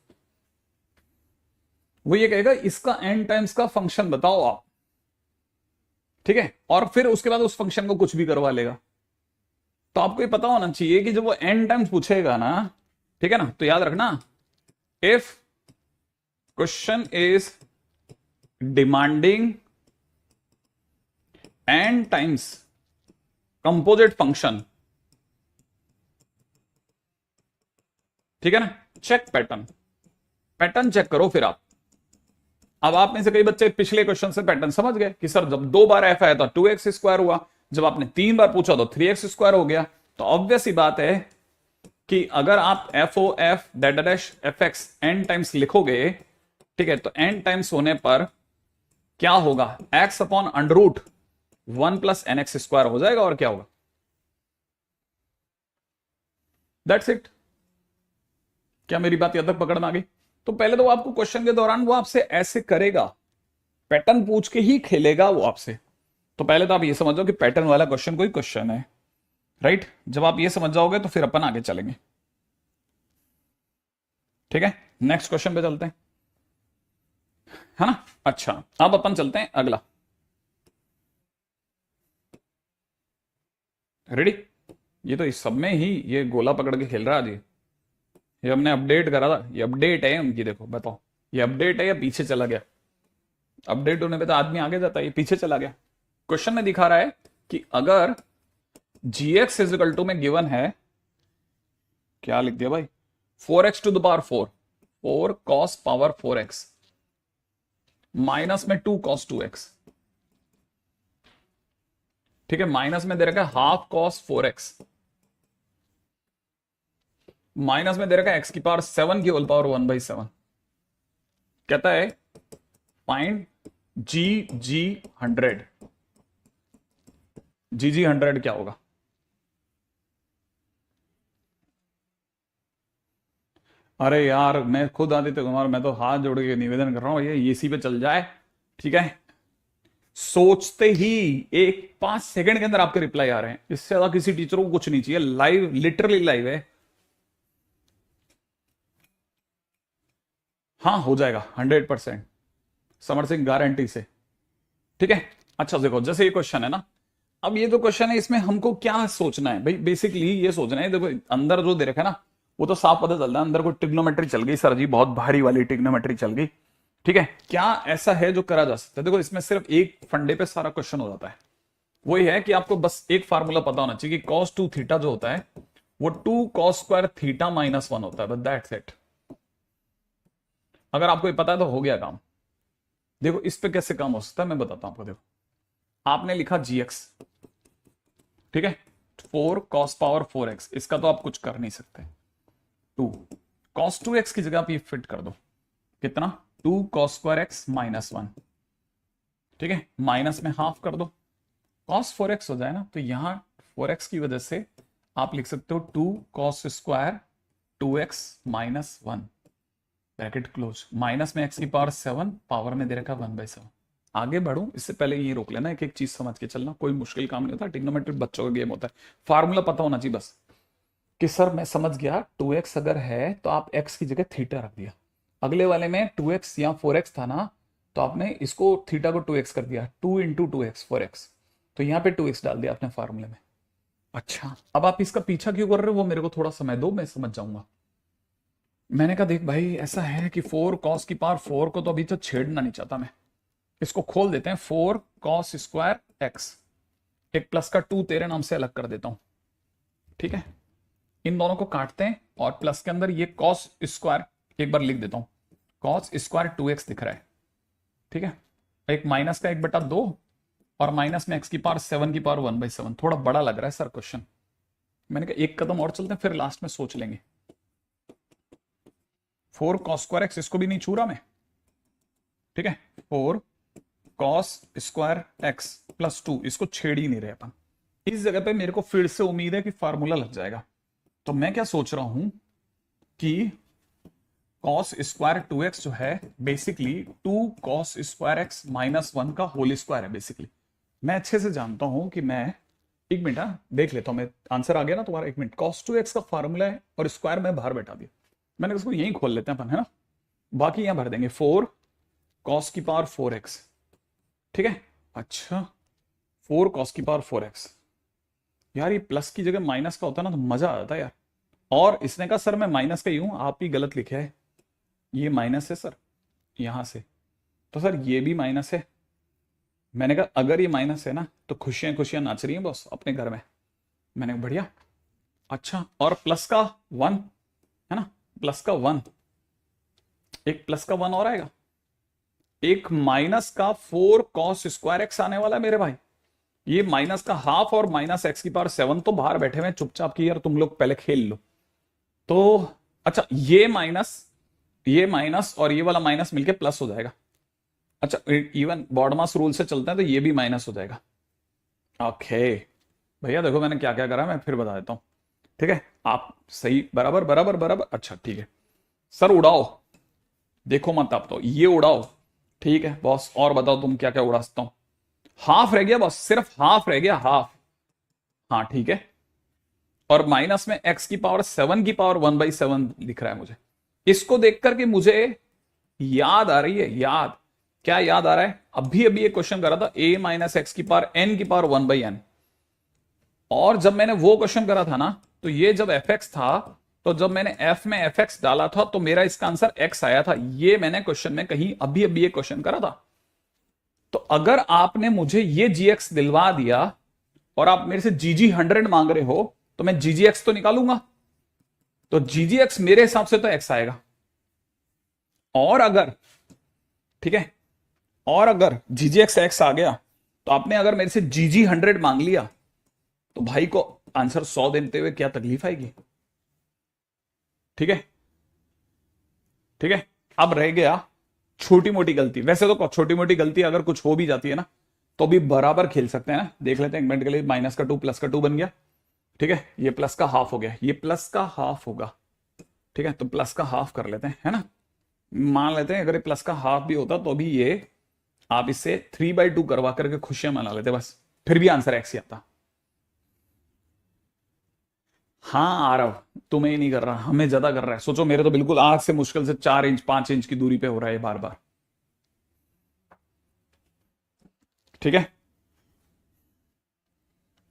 वो ये कहेगा इसका n टाइम्स का फंक्शन बताओ आप, ठीक है, और फिर उसके बाद उस फंक्शन को कुछ भी करवा लेगा। तो आपको ये पता होना चाहिए कि जब वो n टाइम्स पूछेगा ना, ठीक है ना, तो याद रखना if question is demanding n times composite function, ठीक है ना, चेक पैटर्न, पैटर्न चेक करो फिर आप। अब आप में से कई बच्चे पिछले क्वेश्चन से पैटर्न समझ गए कि सर जब 2 बार एफ आया था 2x स्क्वायर हुआ, जब आपने 3 बार पूछा तो 3x स्क्वायर हो गया। तो ऑब्वियस ही बात है कि अगर आप F O F dash F X N times लिखोगे, ठीक है, तो n टाइम्स होने पर क्या होगा, x upon under root 1 plus N X square हो जाएगा, और क्या होगा, दैट्स इट। क्या मेरी बात यहां तक पकड़ में आ गई। तो पहले तो आपको क्वेश्चन के दौरान वो आपसे ऐसे करेगा, पैटर्न पूछ के ही खेलेगा वो आपसे। तो पहले तो आप ये समझो कि पैटर्न वाला क्वेश्चन कोई क्वेश्चन है, राइट। जब आप ये समझ जाओगे तो फिर अपन आगे चलेंगे, ठीक है। नेक्स्ट क्वेश्चन पे चलते हैं, है ना। अच्छा अब अपन चलते हैं अगला, रेडी। ये तो इस सब में ही ये गोला पकड़ के खेल रहा है जी, ये हमने अपडेट करा था, ये अपडेट है उनकी, देखो बताओ ये अपडेट है या पीछे चला गया। अपडेट होने पे तो आदमी आगे जाता है, ये पीछे चला गया। क्वेश्चन में दिखा रहा है कि अगर gx इज इक्वल टू में गिवन है, क्या लिख दिया भाई, 4x to the power 4 cos power 4x minus में 2 cos 2x, ठीक है, माइनस में दे रखा है हाफ cos 4x, माइनस में दे रखा है x की पावर 7 की होल पावर 1/7। कहता है फाइंड GG100, GG100 क्या होगा। अरे यार मैं खुद आदित्य कुमार, मैं तो हाथ जोड़ के निवेदन कर रहा हूं ये इसी पे चल जाए, ठीक है। सोचते ही 5 सेकंड के अंदर आपके रिप्लाई आ रहे हैं, इससे ज्यादा किसी टीचर को कुछ नहीं चाहिए। लाइव, लिटरली लाइव है। हाँ हो जाएगा 100%, समर सिंह गारंटी से। ठीक है। अच्छा देखो, जैसे ये क्वेश्चन है ना, अब ये जो क्वेश्चन है इसमें हमको क्या सोचना है भाई, बेसिकली ये सोचना है, देखो अंदर जो दे रखा है ना वो तो साफ पता चलता है, अंदर कोई ट्रिग्नोमेट्री चल गई सर जी, बहुत भारी वाली ट्रिग्नोमेट्री चल गई। ठीक है, क्या ऐसा है जो करा जा सकता है? देखो इसमें सिर्फ एक फंडे पे सारा क्वेश्चन हो जाता है, वही है कि आपको बस एक फार्मूला पता होना चाहिए कि cos 2 थीटा जो होता है वो 2 cos स्क्वायर थीटा माइनस 1 होता है, बस दैट्स इट। अगर आपको ये पता है तो हो गया काम। देखो इस पे कैसे काम हो सकता है मैं बताता हूं आपको। देखो आपने लिखा gx, ठीक है, 4 cos पावर 4x, इसका तो आप कुछ कर नहीं सकते। 2 cos 2x की जगह आप ये फिट कर दो, कितना 2 cos स्क्वायर x माइनस 1, ठीक है, माइनस में हाफ कर दो, cos 4x हो जाए ना, तो यहां 4x की वजह से आप लिख सकते हो 2 cos square 2x minus 1, bracket close, minus में x की पावर 7, पावर में दे रखा 1/7। आगे बढ़ूं इससे पहले ये रोक लेना, एक एक चीज समझ के चलना, कोई मुश्किल काम नहीं होता, ट्रिग्नोमेट्री बच्चों का गेम होता है, फार्मूला पता होना चाहिए बस कि सर मैं समझ गया 2x अगर है तो आप x की जगह थीटा रख दिया, अगले वाले में 2x या 4x था ना तो आपने इसको थीटा को 2x कर दिया, 2 इंटू 2x 4x, तो यहाँ पे 2x डाल दिया आपने फार्मूले में। अच्छा अब आप इसका पीछा क्यों कर रहे हो वो मेरे को थोड़ा समय दो, मैं समझ जाऊंगा। मैंने कहा देख भाई ऐसा है कि 4 cos की पावर 4 को तो अभी तो छेड़ना नहीं चाहता मैं, इसको खोल देते हैं, 4 cos स्क्वायर x, एक प्लस का 2 तेरे नाम से अलग कर देता हूं, ठीक है, इन दोनों को काटते हैं और प्लस के अंदर ये cos स्क्वायर एक बार लिख देता हूं, cos स्क्वायर 2x दिख रहा है, ठीक है, एक माइनस का 1/2 और माइनस में x की पावर 7 की पावर 1/7, थोड़ा बड़ा लग रहा है सर क्वेश्चन, मैंने कहा एक कदम और चलते हैं फिर लास्ट में सोच लेंगे। 4 cos स्क्वायर x, इसको भी नहीं छू रहा मैं, ठीक है, 4 cos स्क्वायर x प्लस 2, इसको छेड़ ही नहीं रहे अपन, इस जगह पे मेरे को फिर से उम्मीद है कि फार्मूला लग जाएगा। तो मैं क्या सोच रहा हूं कि cos स्क्वायर 2x जो है basically 2 cos square x minus 1 का होल स्क्वायर है बेसिकली। मैं अच्छे से जानता हूं कि मैं, एक मिनट देख लेता हूं मैं, आंसर आ गया ना तुम्हारा, एक मिनट, cos 2x का फार्मूला है और स्क्वायर में बाहर बैठा दिया, मैंने उसको यहीं खोल लेते हैं अपन, है ना, बाकी यहां भर देंगे 4 cos की पावर 4x, ठीक है। अच्छा 4 cos की पावर 4x, यार ये प्लस की जगह माइनस का होता ना तो मजा आ जाता यार, और इसने कहा सर मैं माइनस का ही हूं, आप ही गलत लिखे है, ये माइनस है सर यहां से, तो सर ये भी माइनस है, मैंने कहा अगर ये माइनस है ना तो खुशियां खुशियां नाच रही हैं बॉस अपने घर में, मैंने कहा बढ़िया। अच्छा और प्लस का 1 है ना, प्लस का 1, एक प्लस का 1 और आएगा, एक माइनस का 4 cos स्क्वायर x आने वाला है मेरे भाई, ये माइनस का हाफ और माइनस x की पावर 7 तो बाहर बैठे हुए चुपचाप की यार तुम लोग पहले खेल लो, तो अच्छा ये माइनस और ये वाला माइनस मिलके प्लस हो जाएगा, अच्छा इवन बॉडमास रूल से चलता है तो ये भी माइनस हो जाएगा। ओके भैया देखो मैंने क्या क्या करा मैं फिर बता देता हूं, ठीक है, आप सही बराबर बराबर बराबर, अच्छा ठीक है सर उड़ाओ, देखो मत आप तो ये उड़ाओ, ठीक है बॉस, और बताओ तुम क्या क्या उड़ा सकता हूं, हाफ रह गया बॉस, सिर्फ हाफ रह गया, हाफ, हाँ ठीक है, और माइनस में x की पावर 7 की पावर 1/7 दिख रहा है मुझे, इसको देख करके मुझे याद आ रही है, याद क्या याद आ रहा है, अभी अभी एक क्वेश्चन करा था a माइनस एक्स की पावर n की पावर 1/n, और जब मैंने वो क्वेश्चन करा था ना तो ये जब fx था, तो जब मैंने f में fx डाला था तो मेरा इसका आंसर x आया था, ये मैंने क्वेश्चन में कहीं अभी अभी एक क्वेश्चन करा था। तो अगर आपने मुझे ये gx दिलवा दिया और आप मेरे से gg 100 मांग रहे हो तो मैं ggx तो निकालूंगा, तो ggx मेरे हिसाब से तो x आएगा, और अगर ठीक है, और अगर ggx x आ गया तो आपने अगर मेरे से gg 100 मांग लिया तो भाई को आंसर 100 देते हुए क्या तकलीफ आएगी, ठीक है, ठीक है। अब रह गया छोटी मोटी गलती, वैसे तो छोटी मोटी गलती अगर कुछ हो भी जाती है ना तो भी बराबर खेल सकते हैं ना, देख लेते हैं एक मिनट के लिए, माइनस का 2 प्लस का 2 बन गया, ठीक है, ये प्लस का हाफ हो गया, ये प्लस का हाफ होगा, ठीक है, तो प्लस का हाफ कर लेते हैं, है ना, मान लेते हैं अगर ये प्लस का हाफ भी होता तो भी ये आप इससे 3/2 करवा करके खुशियां मना लेते, बस फिर भी आंसर एक्स ही आता। हाँ आरव तुम्हें ही नहीं कर रहा, हमें ज्यादा कर रहा है, सोचो मेरे तो बिल्कुल आंख से मुश्किल से 4 इंच 5 इंच की दूरी पे हो रहा है बार बार। ठीक है,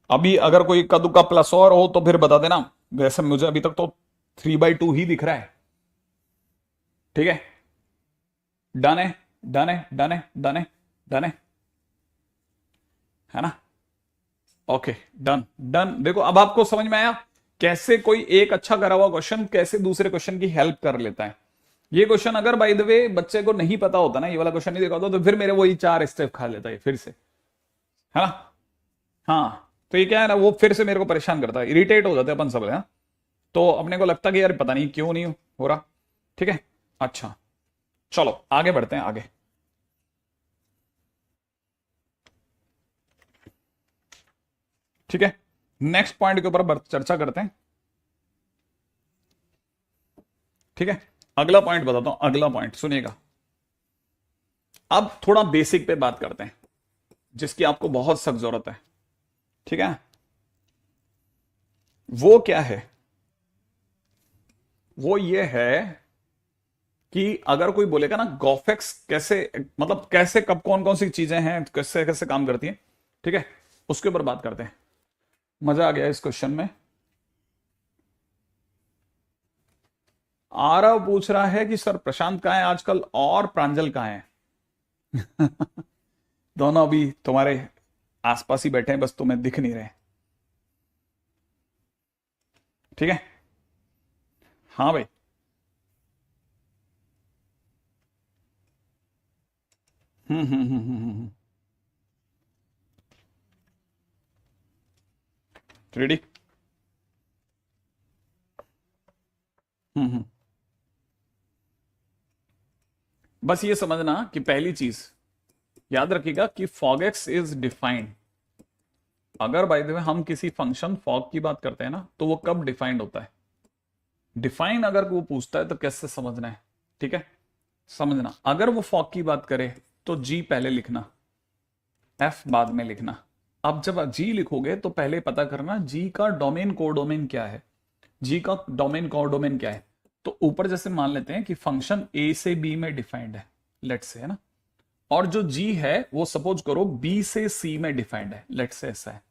अभी अगर कोई कदू का प्लस और हो तो फिर बता देना, वैसे मुझे अभी तक तो 3/2 ही दिख रहा है। ठीक है, डन है, डन है, डन है, डन है, डन है ना? Okay, done done. देखो अब आपको समझ में आया कैसे कोई एक अच्छा करा हुआ क्वेश्चन कैसे दूसरे क्वेश्चन की हेल्प कर लेता है। ये क्वेश्चन अगर बाय द वे बच्चे को नहीं पता होता ना, ये वाला क्वेश्चन नहीं देखा होता, तो फिर मेरे वही 4 स्टेप खा लेता है फिर से, है ना? हाँ, तो ये क्या है ना, वो फिर से मेरे को परेशान करता है, इरिटेट हो जाते हैं अपन सब, है। तो अपने को लगता कि यार पता नहीं क्यों नहीं हो रहा। ठीक है, अच्छा चलो आगे बढ़ते हैं आगे। ठीक है, नेक्स्ट पॉइंट के ऊपर चर्चा करते हैं। ठीक है, अगला पॉइंट बताता हूं, अगला पॉइंट सुनिएगा। अब थोड़ा बेसिक पे बात करते हैं जिसकी आपको बहुत सख्त जरूरत है। ठीक है, वो क्या है? वो ये है कि अगर कोई बोलेगा ना गॉफेक्स कैसे, मतलब कैसे कब कौन कौन सी चीजें हैं, कैसे कैसे काम करती हैं, ठीक है, उसके ऊपर बात करते हैं। मजा आ गया इस क्वेश्चन में। आरव पूछ रहा है कि सर प्रशांत कहाँ है आजकल और प्रांजल कहाँ है? दोनों अभी तुम्हारे आसपास ही बैठे हैं, बस तुम्हें दिख नहीं रहे। ठीक है, हाँ भाई। रेडी? हम्म। बस ये समझना कि पहली चीज याद रखिएगा कि फॉगएक्स इज डिफाइंड। अगर बाय द वे हम किसी फंक्शन फॉग की बात करते हैं ना, तो वो कब डिफाइंड होता है? डिफाइन अगर वो पूछता है तो कैसे समझना है? ठीक है, समझना, अगर वो फॉग की बात करे तो जी पहले लिखना, एफ बाद में लिखना। अब जब जी लिखोगे तो पहले पता करना जी का डोमेन कोडोमेन क्या है। जी का डोमेन कोडोमेन क्या है? तो ऊपर जैसे मान लेते हैं कि फंक्शन ए से बी में डिफाइंड है, लेट्स से, है ना, और जो जी है वो सपोज करो बी से सी में डिफाइंड है, लेट्स से ऐसा है।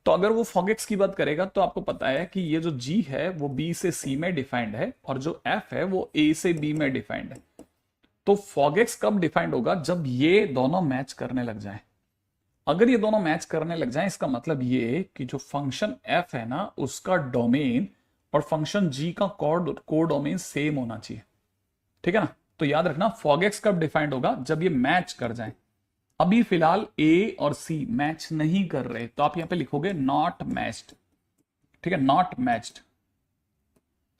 तो अगर वो फॉगएक्स की बात करेगा तो आपको पता है कि ये जो जी है वो बी से सी में डिफाइंड है और जो एफ है वो ए से बी में डिफाइंड है। तो फॉगएक्स कब डिफाइंड होगा? जब ये दोनों मैच करने लग जाए। अगर ये दोनों मैच करने लग जाए इसका मतलब ये कि जो फंक्शन एफ है ना उसका डोमेन और फंक्शन जी का कोडोमेन सेम होना चाहिए। ठीक है ना? तो याद रखना फॉगएक्स कब डिफाइंड होगा? जब ये मैच कर जाए। अभी फिलहाल ए और सी मैच नहीं कर रहे, तो आप यहां पे लिखोगे नॉट मैच्ड। ठीक है, नॉट मैच्ड,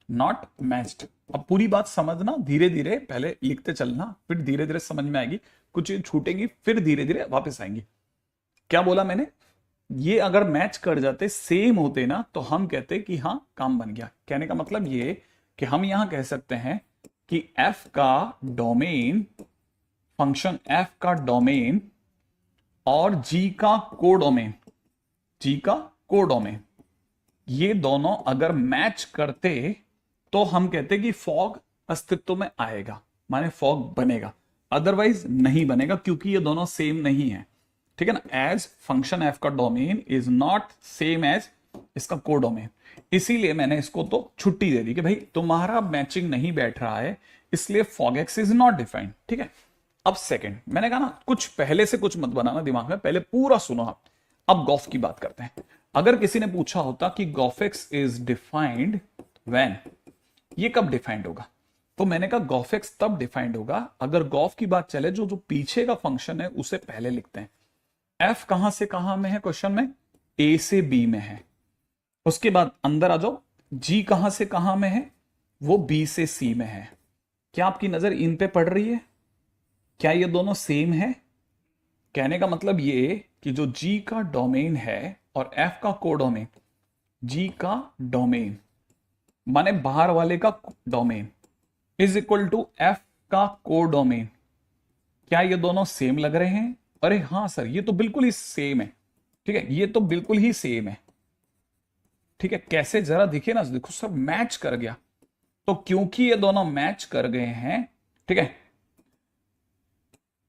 नॉट मैच्ड। अब पूरी बात समझना, धीरे धीरे पहले लिखते चलना, फिर धीरे धीरे समझ में आएगी, कुछ चीज छूटेंगी फिर धीरे धीरे वापस आएंगी। क्या बोला मैंने? ये अगर मैच कर जाते, सेम होते ना, तो हम कहते कि हाँ काम बन गया। कहने का मतलब ये कि हम यहां कह सकते हैं कि एफ का डोमेन, फंक्शन एफ का डोमेन और जी का कोडोमेन, जी का कोडोमेन, ये दोनों अगर मैच करते तो हम कहते कि फॉग अस्तित्व में आएगा, माने फॉग बनेगा। अदरवाइज नहीं बनेगा क्योंकि ये दोनों सेम नहीं है। ठीक है ना? एज फंक्शन एफ का domain is not same as इसका कोडोमेन, इसीलिए मैंने इसको तो छुट्टी दे दी कि भाई तुम्हारा मैचिंग नहीं बैठ रहा है, इसलिए फॉगएक्स इज नॉट डिफाइंड। ठीक है, अब सेकंड मैंने कहा ना कुछ पहले से कुछ मत बनाना दिमाग में, पहले पूरा सुनो आप। अब गॉफ की बात करते हैं। अगर किसी ने पूछा होता कि गॉफएक्स इज डिफाइंड व्हेन, ये कब डिफाइंड होगा? तो मैंने कहा गॉफएक्स तब डिफाइंड होगा अगर गॉफ की बात चले, जो पीछे का फंक्शन है उसे पहले लिखते हैं। एफ कहां से कहां में है क्वेश्चन में? ए से बी में है। उसके बाद अंदर आ जाओ, जी कहां से कहां में है? वो बी से सी में है। क्या आपकी नजर इन पे पड़ रही है? क्या ये दोनों सेम है? कहने का मतलब ये कि जो जी का डोमेन है और एफ का कोडोमेन, जी का डोमेन माने बाहर वाले का domain is equal to F का कोडोमेन। क्या ये दोनों सेम लग रहे हैं? अरे हाँ सर, ये तो बिल्कुल ही सेम है। ठीक है, ये तो बिल्कुल ही सेम है। ठीक है, कैसे जरा दिखे ना, देखो सर मैच कर गया। तो क्योंकि ये दोनों मैच कर गए हैं, ठीक है,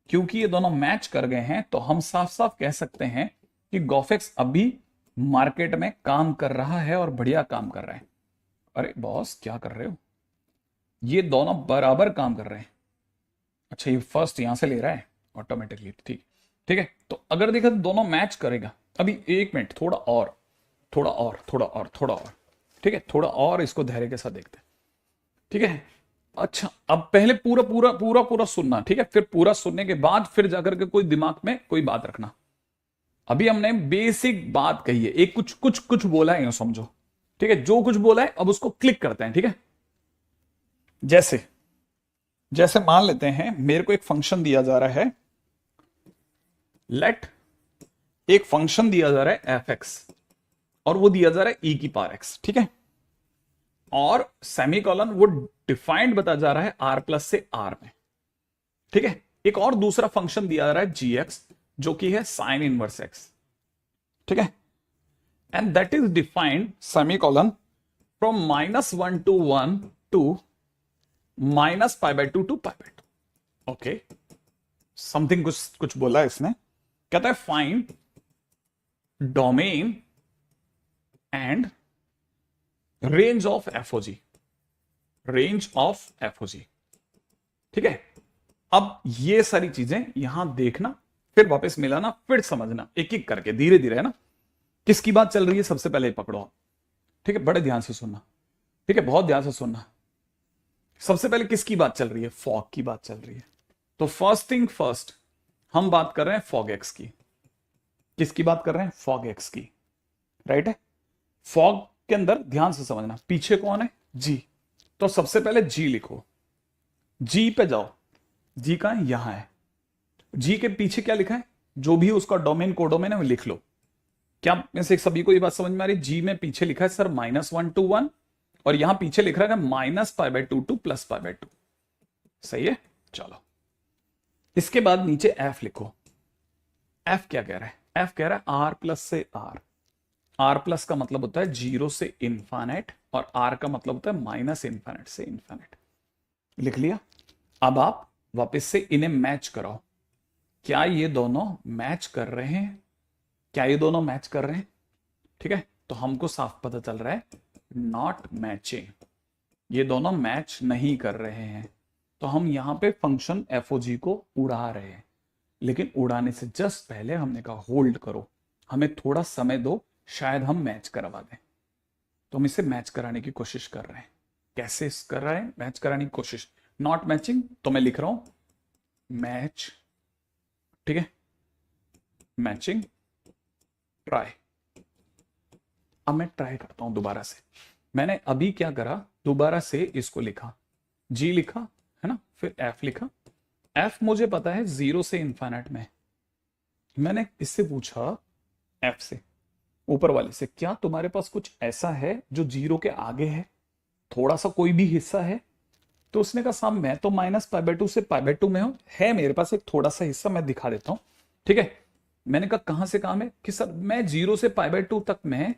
क्योंकि ये दोनों मैच कर गए हैं तो हम साफ साफ कह सकते हैं कि गोफेक्स अभी मार्केट में काम कर रहा है और बढ़िया काम कर रहा है। अरे बॉस क्या कर रहे हो, ये दोनों बराबर काम कर रहे हैं। अच्छा ये फर्स्ट यहां से ले रहा है ऑटोमेटिकली, ठीक ठीक है। तो अगर देखा तो दोनों मैच करेगा। अभी एक मिनट, थोड़ा और थोड़ा और थोड़ा और थोड़ा और, ठीक है, थोड़ा और इसको धैर्य के साथ देखते हैं, ठीक है। अच्छा अब पहले पूरा पूरा पूरा पूरा सुनना, ठीक है, फिर पूरा सुनने के बाद फिर जाकर के कोई दिमाग में कोई बात रखना। अभी हमने बेसिक बात कही है, एक कुछ कुछ कुछ बोला है, यूं समझो, ठीक है। जो कुछ बोला है अब उसको क्लिक करते हैं, ठीक है। जैसे जैसे मान लेते हैं मेरे को एक फंक्शन दिया जा रहा है, लेट एक फंक्शन दिया जा रहा है एफ एक्स, और वो दिया जा रहा है ई की पावर एक्स, ठीक है। और सेमीकोलन वो डिफाइंड बता जा रहा है आर प्लस से आर में, ठीक है। एक और दूसरा फंक्शन दिया जा रहा है जी एक्स, जो कि है साइन इनवर्स एक्स, ठीक है। And that is defined semicolon from -1 to 1 to -π/2 to π/2। Okay, something कुछ बोला है इसने, कहता है find domain and range of FOG, range of FOG, ठीक है। अब ये सारी चीजें यहां देखना, फिर वापस मिलाना, फिर समझना, एक एक करके धीरे धीरे, है ना। किसकी बात चल रही है सबसे पहले पकड़ो आप, ठीक है, बड़े ध्यान से सुनना, ठीक है, बहुत ध्यान से सुनना। सबसे पहले किसकी बात चल रही है, फॉग की बात चल रही है। तो फर्स्ट थिंग फर्स्ट, हम बात कर रहे हैं फॉग एक्स की। किसकी बात कर रहे हैं, फॉग एक्स की, राइट है। फॉग के अंदर ध्यान से समझना, पीछे कौन है, जी। तो सबसे पहले जी लिखो, जी पे जाओ, जी कहां है, यहां है। जी के पीछे क्या लिखा है, जो भी उसका डोमेन कोडोमेन है वो लिख लो। क्या में से सभी को ये बात समझ में आ रही है, जी में पीछे लिखा है सर -1 to 1, और यहां पीछे लिख रहा है -π/2 to +π/2, सही है। चलो इसके बाद नीचे एफ लिखो। एफ क्या कह रहा है, एफ कह रहा है आर प्लस से आर। आर प्लस का मतलब होता है 0 से इनफाइनाइट, और आर का मतलब होता है -इनफाइनाइट से इनफाइनाइट। लिख लिया। अब आप वापस से इन्हें मैच कराओ, क्या ये दोनों मैच कर रहे हैं, क्या ये दोनों मैच कर रहे हैं, ठीक है। तो हमको साफ पता चल रहा है नॉट मैचिंग, ये दोनों मैच नहीं कर रहे हैं। तो हम यहां पे फंक्शन एफओजी को उड़ा रहे हैं, लेकिन उड़ाने से जस्ट पहले हमने कहा होल्ड करो, हमें थोड़ा समय दो, शायद हम मैच करवा दें। तो हम इसे मैच कराने की कोशिश कर रहे हैं। कैसे कर रहे हैं मैच कराने की कोशिश, नॉट मैचिंग, तो मैं लिख रहा हूं मैच, ठीक है, मैचिंग ट्राई। अब मैं ट्राई करता हूं दोबारा से। मैंने अभी क्या करा, दोबारा से इसको लिखा, जी लिखा, है ना, फिर एफ लिखा। एफ मुझे पता है 0 से इनफाइनाइट में। मैंने इससे पूछा, एफ से, ऊपर वाले से, क्या तुम्हारे पास कुछ ऐसा है जो 0 के आगे है, थोड़ा सा कोई भी हिस्सा है। तो उसने कहा साहब मैं तो -π/2 से π/2 में हूं, है मेरे पास एक थोड़ा सा हिस्सा, मैं दिखा देता हूं, ठीक है। मैंने कहा कहां से काम है, कि सर मैं 0 से π/2 तक में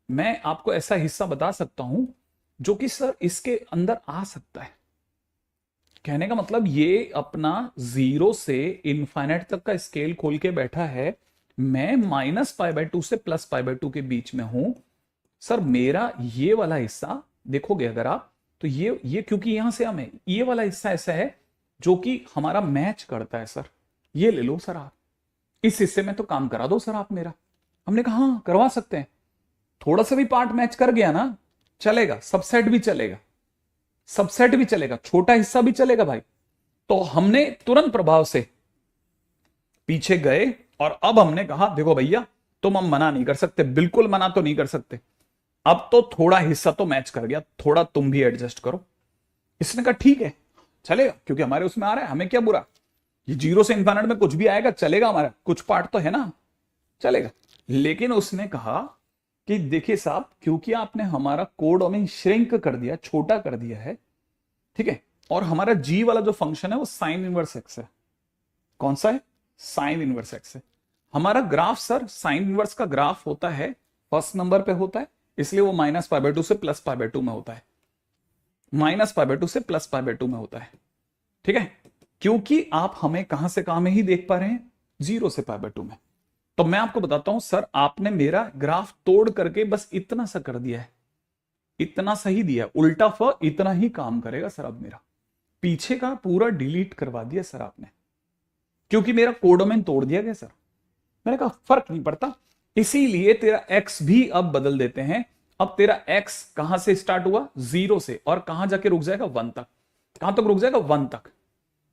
मैं आपको ऐसा हिस्सा बता सकता हूं जो कि सर इसके अंदर आ सकता है। कहने का मतलब ये अपना 0 से इनफाइनाइट तक का स्केल खोल के बैठा है, मैं -π/2 से +π/2 के बीच में हूं। सर मेरा ये वाला हिस्सा देखोगे अगर आप, तो ये क्योंकि यहां से हमें ये वाला हिस्सा ऐसा है जो कि हमारा मैच करता है सर, ये ले लो सर आप, इस हिस्से में तो काम करा दो सर आप मेरा। हमने कहा हाँ करवा सकते हैं, थोड़ा सा भी पार्ट मैच कर गया ना चलेगा, सबसेट भी चलेगा, सबसेट भी चलेगा, छोटा हिस्सा भी चलेगा भाई। तो हमने तुरंत प्रभाव से पीछे गए, और अब हमने कहा देखो भैया तुम हम मना नहीं कर सकते, बिल्कुल मना तो नहीं कर सकते, अब तो थोड़ा हिस्सा तो मैच कर गया, थोड़ा तुम भी एडजस्ट करो। इसने कहा ठीक है चलेगा, क्योंकि हमारे उसमें आ रहा है, हमें क्या बुरा, ये 0 से इनफाइनाइट में कुछ भी आएगा चलेगा, हमारा कुछ पार्ट तो है ना, चलेगा। लेकिन उसने कहा कि देखिए साहब, क्योंकि आपने हमारा कोड डोमेन श्रिंक कर दिया, छोटा कर दिया है, ठीक है, और हमारा जी वाला जो फंक्शन है वो साइन इनवर्स एक्स है। कौन सा है, साइन इनवर्स एक्स है। हमारा ग्राफ सर साइन इनवर्स का ग्राफ होता है फर्स्ट नंबर पे होता है, इसलिए वो -π/2 से +π/2 में होता है, -π/2 से +π/2 में होता है, ठीक है। क्योंकि आप हमें कहां से कहां में ही देख पा रहे हैं, 0 से π/2 में। तो मैं आपको बताता हूं सर, आपने मेरा ग्राफ तोड़ करके बस इतना सा कर दिया है, इतना सही दिया है, उल्टा फ इतना ही काम करेगा सर। अब मेरा पीछे का पूरा डिलीट करवा दिया सर आपने, क्योंकि मेरा कोडोमेन तोड़ दिया गया सर। मैंने कहा फर्क नहीं पड़ता, इसीलिए तेरा x भी अब बदल देते हैं। अब तेरा x कहां से स्टार्ट हुआ, 0 से, और कहां जाके रुक जाएगा, 1 तक। कहां तक रुक जाएगा, 1 तक।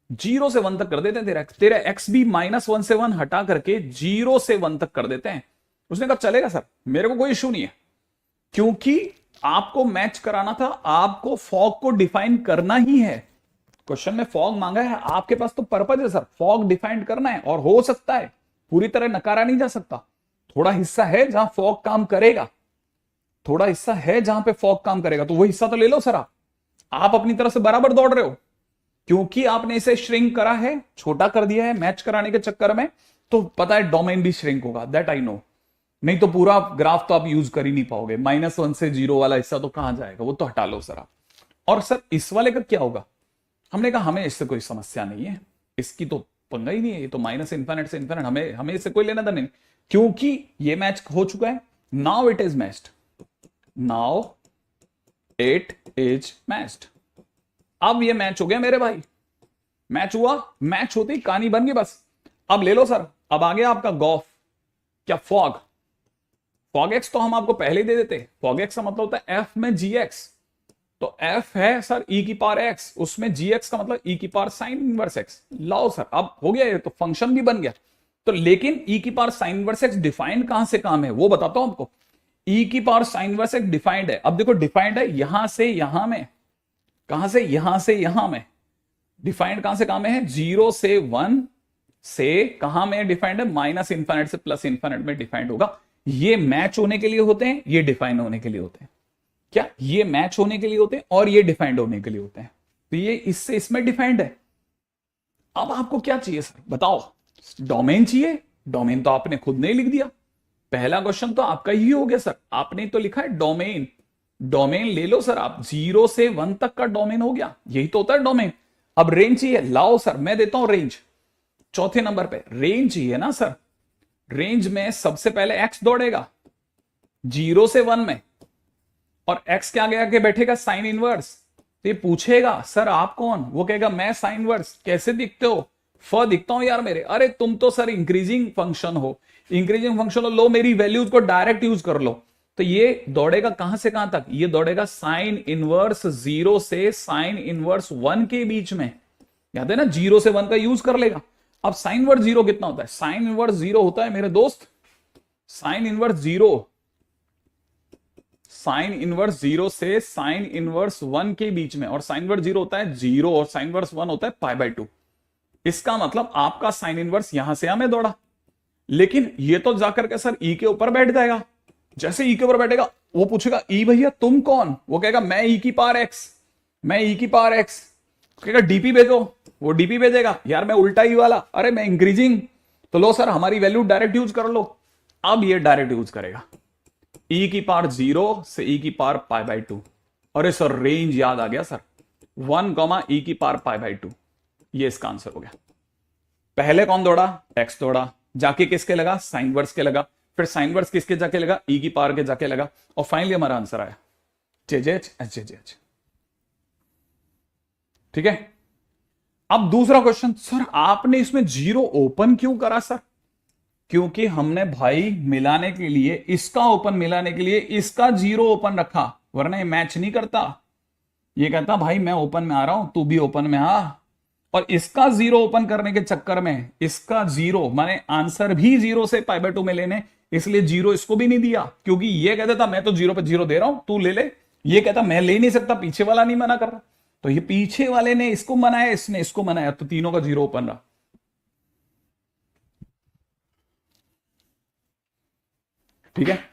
0 से 1 तक कर देते हैं तेरा x भी -1 से 1 हटा करके 0 से 1 तक कर देते हैं। उसने कहा चलेगा सर, मेरे को कोई इश्यू नहीं है, क्योंकि आपको मैच कराना था, आपको फॉग को डिफाइन करना ही है। क्वेश्चन में फॉग मांगा है, आपके पास तो पर्पज है सर, फॉग डिफाइन करना है। और हो सकता है, पूरी तरह नकारा नहीं जा सकता, थोड़ा हिस्सा है जहां फॉग काम करेगा, थोड़ा हिस्सा है जहां पे फॉग काम करेगा, तो वो हिस्सा तो ले लो सर। आप अपनी तरफ से बराबर दौड़ रहे हो, क्योंकि आपने इसे श्रिंक करा है, छोटा कर दिया है मैच कराने के चक्कर में, तो पता है डोमेन भी श्रिंक होगा, दैट आई नो। नहीं तो पूरा ग्राफ तो आप यूज कर ही नहीं पाओगे, -1 से 0 वाला हिस्सा तो कहां जाएगा, वो तो हटा लो सर आप। और सर इस वाले का क्या होगा, हमने कहा हमें इससे कोई समस्या नहीं है, इसकी तो पंगा ही नहीं है, ये तो -∞ से ∞, हमें इससे कोई लेना देना नहीं, क्योंकि ये मैच हो चुका है। Now it is matched, now it is matched. अब ये मैच हो गया मेरे भाई, मैच हुआ, मैच होती कहानी बन गई बस। अब ले लो सर, अब आ गया आपका गॉफ, क्या फॉग। फॉग एक्स तो हम आपको पहले ही दे देते, फॉग एक्स का मतलब होता है एफ में जी एक्स, तो एफ है सर ई की पावर एक्स, उसमें जी एक्स का मतलब ई की पावर साइन इनवर्स एक्स। लाओ सर, अब हो गया, ये तो फंक्शन भी बन गया। तो लेकिन ई की power sine inverse X defined कहां से काम है वो बताता हूं आपको। ई की power sine inverse X defined है, अब देखो डिफाइंड है यहां से यहां में, कहां से, यहां से यहां में। डिफाइंड कहां से काम में है, 0 से 1 से कहां में डिफाइंड है, -∞ से +∞ में डिफाइंड होगा। ये मैच होने के लिए होते हैं, ये डिफाइन होने के लिए होते हैं। क्या ये मैच होने के लिए होते हैं और ये डिफाइंड होने के लिए होते हैं, तो ये इससे इसमें डिफाइंड है। अब आपको क्या चाहिए सर बताओ, डोमेन चाहिए, डोमेन तो आपने खुद नहीं लिख दिया, पहला क्वेश्चन तो आपका ही हो गया सर, आपने तो लिखा है डोमेन। डोमेन ले लो सर आप, 0 से 1 तक का डोमेन हो गया, यही तो होता है डोमेन। अब रेंज चाहिए, लाओ सर मैं देता हूं रेंज, चौथे नंबर पे रेंज चाहिए ना सर। रेंज में सबसे पहले x दौड़ेगा 0 से 1 में, और x के आगे आके बैठेगा साइन इनवर्स। तो ये पूछेगा सर आप कौन, वो कहेगा मैं साइन इनवर्स। कैसे दिखते हो, फ दिखता हूं यार मेरे, अरे तुम तो सर इंक्रीजिंग फंक्शन हो, इंक्रीजिंग फंक्शन हो, लो मेरी वैल्यूज को डायरेक्ट यूज कर लो। तो ये दौड़ेगा कहां से कहां तक, ये दौड़ेगा साइन इनवर्स 0 से साइन इनवर्स 1 के बीच में, याद है ना, 0 से 1 का यूज कर लेगा। अब साइन इनवर्स 0 कितना होता है, साइन इनवर्स 0 होता है मेरे दोस्त, साइन इनवर्स 0, साइन इनवर्स 0 से साइन इनवर्स 1 के बीच में, और साइन इनवर्स 0 होता है 0 और साइन इनवर्स 1 होता है π/2। इसका मतलब आपका साइन इनवर्स यहां से हमें दौड़ा, लेकिन ये तो जाकर के सर ई के ऊपर बैठ जाएगा। जैसे ई के ऊपर बैठेगा वो पूछेगा ई भैया तुम कौन, वो कहेगा मैं ई की पावर एक्स, मैं ई की पावर एक्स। कहेगा डीपी भेजो, वो डीपी भेजेगा, यार मैं उल्टा ई वाला, अरे मैं इंक्रीजिंग, तो लो सर हमारी वैल्यू डायरेक्ट यूज कर लो। अब ये डायरेक्ट यूज करेगा ई की पावर 0 से ई की पावर π/2। अरे सर रेंज याद आ गया सर, 1, ई की पावर π/2, ये इसका आंसर हो गया। पहले कौन दौड़ा, एक्स दौड़ा, जाके किसके लगा, साइन वर्स के लगा, फिर साइन वर्स किसके जाके लगा, ई की पावर के जाके लगा, और फाइनली हमारा आंसर आया JJH। ठीक है। अब दूसरा क्वेश्चन, सर आपने इसमें 0 ओपन क्यों करा सर, क्योंकि हमने भाई मिलाने के लिए, इसका ओपन मिलाने के लिए इसका 0 ओपन रखा, वरना ये मैच नहीं करता। ये कहता भाई मैं ओपन में आ रहा हूं, तू भी ओपन में आ, और इसका 0 ओपन करने के चक्कर में इसका 0 माने आंसर भी 0 से π/2 में लेने, इसलिए 0 इसको भी नहीं दिया, क्योंकि ये कहता था मैं तो 0 पे 0 दे रहा हूं, तू ले ले। ये कहता मैं ले नहीं सकता, पीछे वाला नहीं मना कर रहा, तो ये पीछे वाले ने इसको मनाया, इसने इसको मनाया, तो तीनों का 0 ओपन रहा। ठीक है।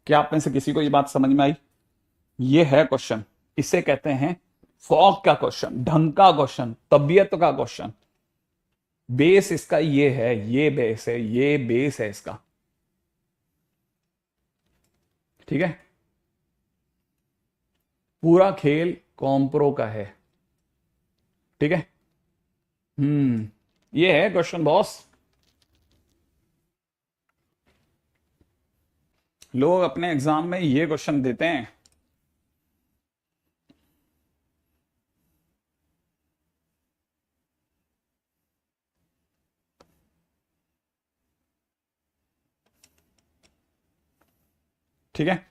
क्या आप में से किसी को ये बात समझ में आई? ये है क्वेश्चन, इसे कहते हैं फॉग का क्वेश्चन, ढंग का क्वेश्चन, तबीयत का क्वेश्चन। बेस इसका ये है, ये बेस है, ये बेस है इसका। ठीक है। पूरा खेल कॉम्प्रो का है, ठीक है। ये है क्वेश्चन बॉस। लोग अपने एग्जाम में ये क्वेश्चन देते हैं। ठीक है,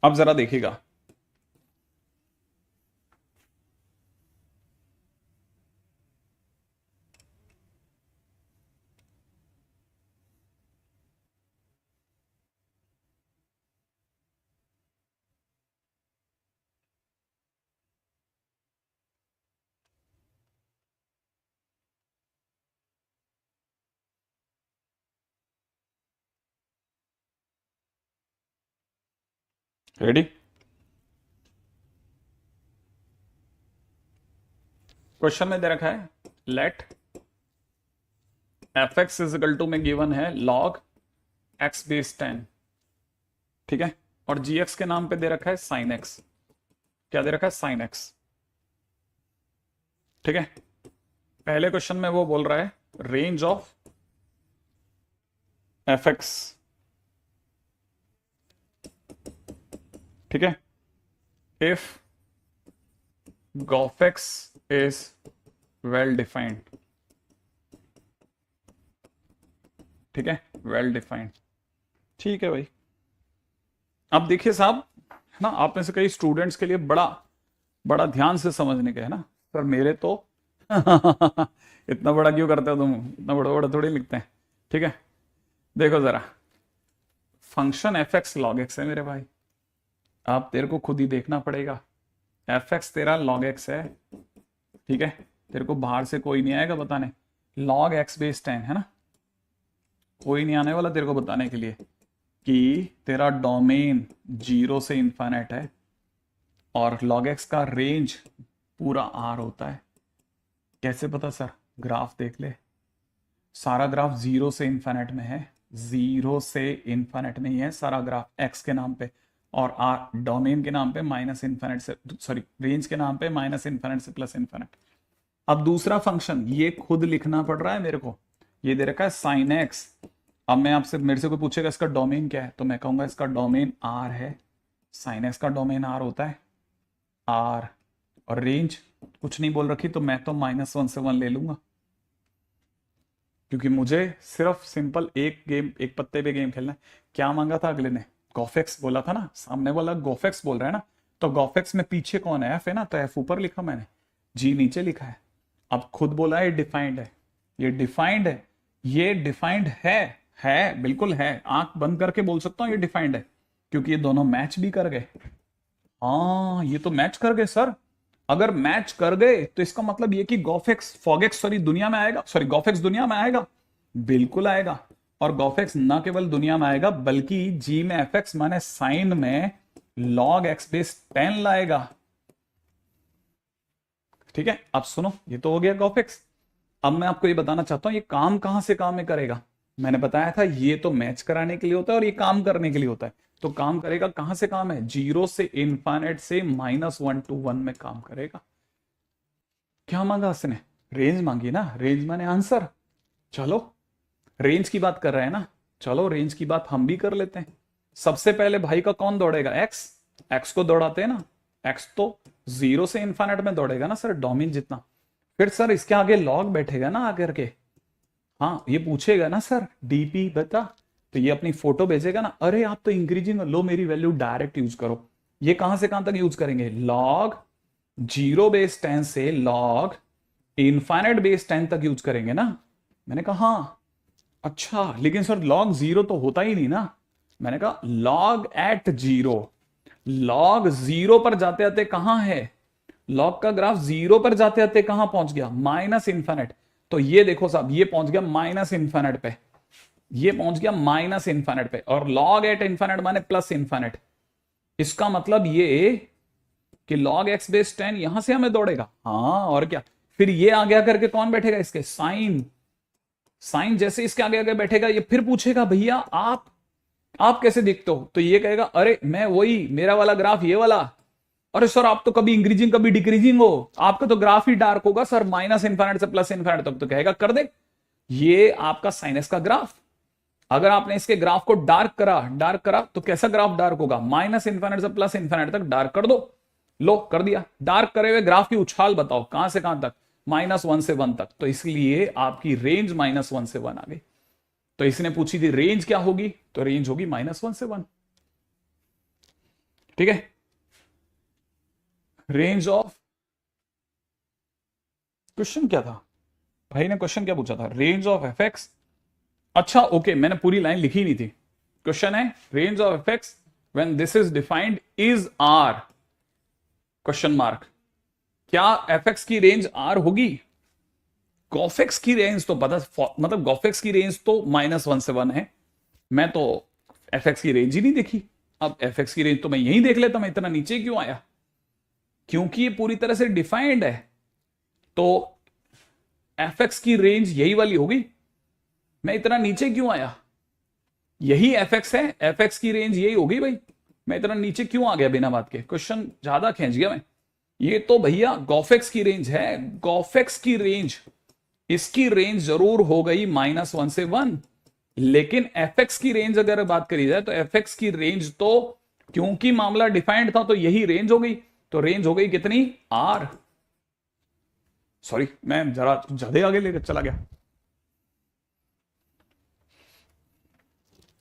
अब जरा देखिएगा। रेडी? क्वेश्चन में दे रखा है let F X is equal to में गिवन है log x बेस 10, ठीक है, और जी एक्स के नाम पे दे रखा है sin x। क्या दे रखा है? sin x, ठीक है। पहले क्वेश्चन में वो बोल रहा है रेंज ऑफ एफ एक्स, ठीक है, if gov x is well defined, ठीक है, वेल डिफाइंड, ठीक है भाई। अब देखिए साहब, है ना, आप में से कई स्टूडेंट्स के लिए बड़ा बड़ा ध्यान से समझने के है ना सर, मेरे तो इतना बड़ा क्यों करते हो तुम, इतना बड़ा बड़ा थोड़ी लिखते हैं, ठीक है। देखो जरा, function F x log x है मेरे भाई, आप तेरे को खुद ही देखना पड़ेगा। एफ एक्स तेरा लॉग एक्स है, ठीक है, तेरे को बाहर से कोई नहीं आएगा बताने। लॉग एक्स बेस 10 है ना, कोई नहीं आने वाला तेरे को बताने के लिए कि तेरा डोमेन 0 से इन्फाइनाइट है और log x का रेंज पूरा r होता है। कैसे पता सर? ग्राफ देख ले, सारा ग्राफ 0 से इन्फाइनाइट में है, 0 से इन्फाइनाइट में ही है सारा ग्राफ x के नाम पे, और r डोमेन के नाम पे माइनस इन्फाइनाइट से, सॉरी रेंज के नाम पे माइनस इन्फाइनाइट से प्लस इन्फाइनाइट। अब दूसरा फंक्शन ये खुद लिखना पड़ रहा है मेरे को, ये दे रखा है sin x। अब मैं आपसे, मेरे से कोई पूछेगा इसका डोमेन क्या है, तो मैं कहूंगा इसका डोमेन r है। sin x का डोमेन r होता है r, और रेंज कुछ नहीं बोल रखी, तो मैं तो -1 से 1 ले लूंगा, क्योंकि मुझे सिर्फ सिंपल एक गेम, एक पत्ते पे गेम खेलना है। क्या मांगा था अगले ने? गोफेक्स बोला था ना, सामने वाला गोफेक्स बोल रहा है ना, तो गोफेक्स में पीछे कौन है? f है ना, तो f ऊपर लिखा मैंने, g नीचे लिखा है। अब खुद बोला है डिफाइंड है, ये डिफाइंड है, ये डिफाइंड है बिल्कुल है, आंख बंद करके बोल सकता हूं ये डिफाइंड है, क्योंकि ये दोनों मैच भी कर गए। हाँ, ये तो मैच कर गए सर। अगर मैच कर गए तो इसका मतलब ये कि गोफेक्स फॉगेक्स सॉरी दुनिया में आएगा, सॉरी गोफेक्स दुनिया में आएगा, बिल्कुल आएगा। और गोफेक्स ना केवल दुनिया में आएगा, बल्कि जी में एफ एक्स माने साइन में log x बेस 10 लाएगा, ठीक है। अब सुनो, ये तो हो गया गोफेक्स। अब मैं आपको ये बताना चाहता हूं ये काम कहां से काम में करेगा। मैंने बताया था ये तो मैच कराने के लिए होता है और ये काम करने के लिए होता है, तो काम करेगा कहां से? काम है 0 से इनफाइनाइट से -1 to 1 में काम करेगा। क्या मांगा उसने? रेंज मांगी ना, रेंज माने आंसर। चलो रेंज की बात कर रहे हैं ना, चलो रेंज की बात हम भी कर लेते हैं। सबसे पहले भाई का कौन दौड़ेगा? एक्स को दौड़ाते हैं ना, एक्स तो 0 से इनफाइनाइट में दौड़ेगा ना सर, डोमेन जितना। फिर सर इसके आगे लॉग बैठेगा ना आकर के, हाँ ये पूछेगा ना सर डीपी बता, तो ये अपनी फोटो भेजेगा ना, अरे आप तो इंक्रीजिंग लो मेरी वैल्यू डायरेक्ट यूज करो। ये कहां से कहां तक यूज करेंगे? log 0 बेस 10 से log इनफाइनाइट बेस 10 तक यूज करेंगे ना। मैंने कहा हाँ, अच्छा लेकिन सर log 0 तो होता ही नहीं ना। मैंने कहा log at 0, log 0 पर जाते जाते कहां है? log का ग्राफ 0 पर जाते जाते कहां पहुंच गया? Minus infinite. तो ये देखो साहब, ये पहुंच गया माइनस इनफाइनाइट पे, ये पहुंच गया माइनस इनफाइनाइट पे, और log एट इनफाइनाइट माने प्लस इनफाइनाइट। इसका मतलब ये कि log x बेस 10 यहां से हमें दौड़ेगा, हाँ और क्या। फिर ये आगे आकर के कौन बैठेगा? इसके साइन, साइन जैसे इसके आगे आगे बैठेगा, ये फिर पूछेगा भैया आप आप कैसे देखते हो? तो ये कहेगा अरे मैं वही, मेरा वाला ग्राफ ये वाला। अरे सर आप तो कभी इंक्रीजिंग कभी डिक्रीजिंग हो, आपका तो ग्राफ ही डार्क होगा सर, माइनस इन्फाइनाइट से प्लस इन्फाइनाइट तक। तो कहेगा कर दे, ये आपका साइनस का ग्राफ। अगर आपने इसके ग्राफ को डार्क करा तो कैसा ग्राफ डार्क होगा? माइनस इन्फाइनाइट से प्लस इन्फाइनाइट तक डार्क कर दो। लो कर दिया। डार्क करे हुए ग्राफ की उछाल बताओ कहां से कहां तक? -1 से 1 तक। तो इसलिए आपकी रेंज -1 से 1 आ गई। तो इसने पूछी थी रेंज क्या होगी, तो रेंज होगी -1 से 1। ठीक है, रेंज ऑफ, क्वेश्चन क्या था भाई ने? क्वेश्चन क्या पूछा था? Range of F X. अच्छा ओके, मैंने पूरी लाइन लिखी नहीं थी। क्वेश्चन है range of F X when this is defined is R question mark. क्या एफ एक्स की रेंज आर होगी? गॉफेक्स की रेंज तो पता, मतलब गॉफेक्स की रेंज तो -1 से 1 है। मैं तो एफ एक्स की रेंज ही नहीं देखी। अब एफ एक्स की रेंज तो मैं यहीं देख लेता, मैं इतना नीचे क्यों आया? क्योंकि ये पूरी तरह से डिफाइंड है, तो एफ एक्स की रेंज यही वाली होगी। मैं इतना नीचे क्यों आया? यही एफ एक्स है, एफ एक्स की रेंज यही होगी भाई। मैं इतना नीचे क्यों आ गया बिना बात के? क्वेश्चन ज्यादा खींच गया मैं। ये तो भैया गॉफेक्स की रेंज है, गॉफेक्स की रेंज, इसकी रेंज जरूर हो गई -1 से 1, लेकिन एफ एक्स की रेंज अगर बात करी जाए तो एफ एक्स की रेंज तो, क्योंकि मामला डिफाइंड था तो यही रेंज हो गई। तो रेंज हो गई कितनी? आर। सॉरी मैं जरा ज्यादा आगे लेकर चला गया।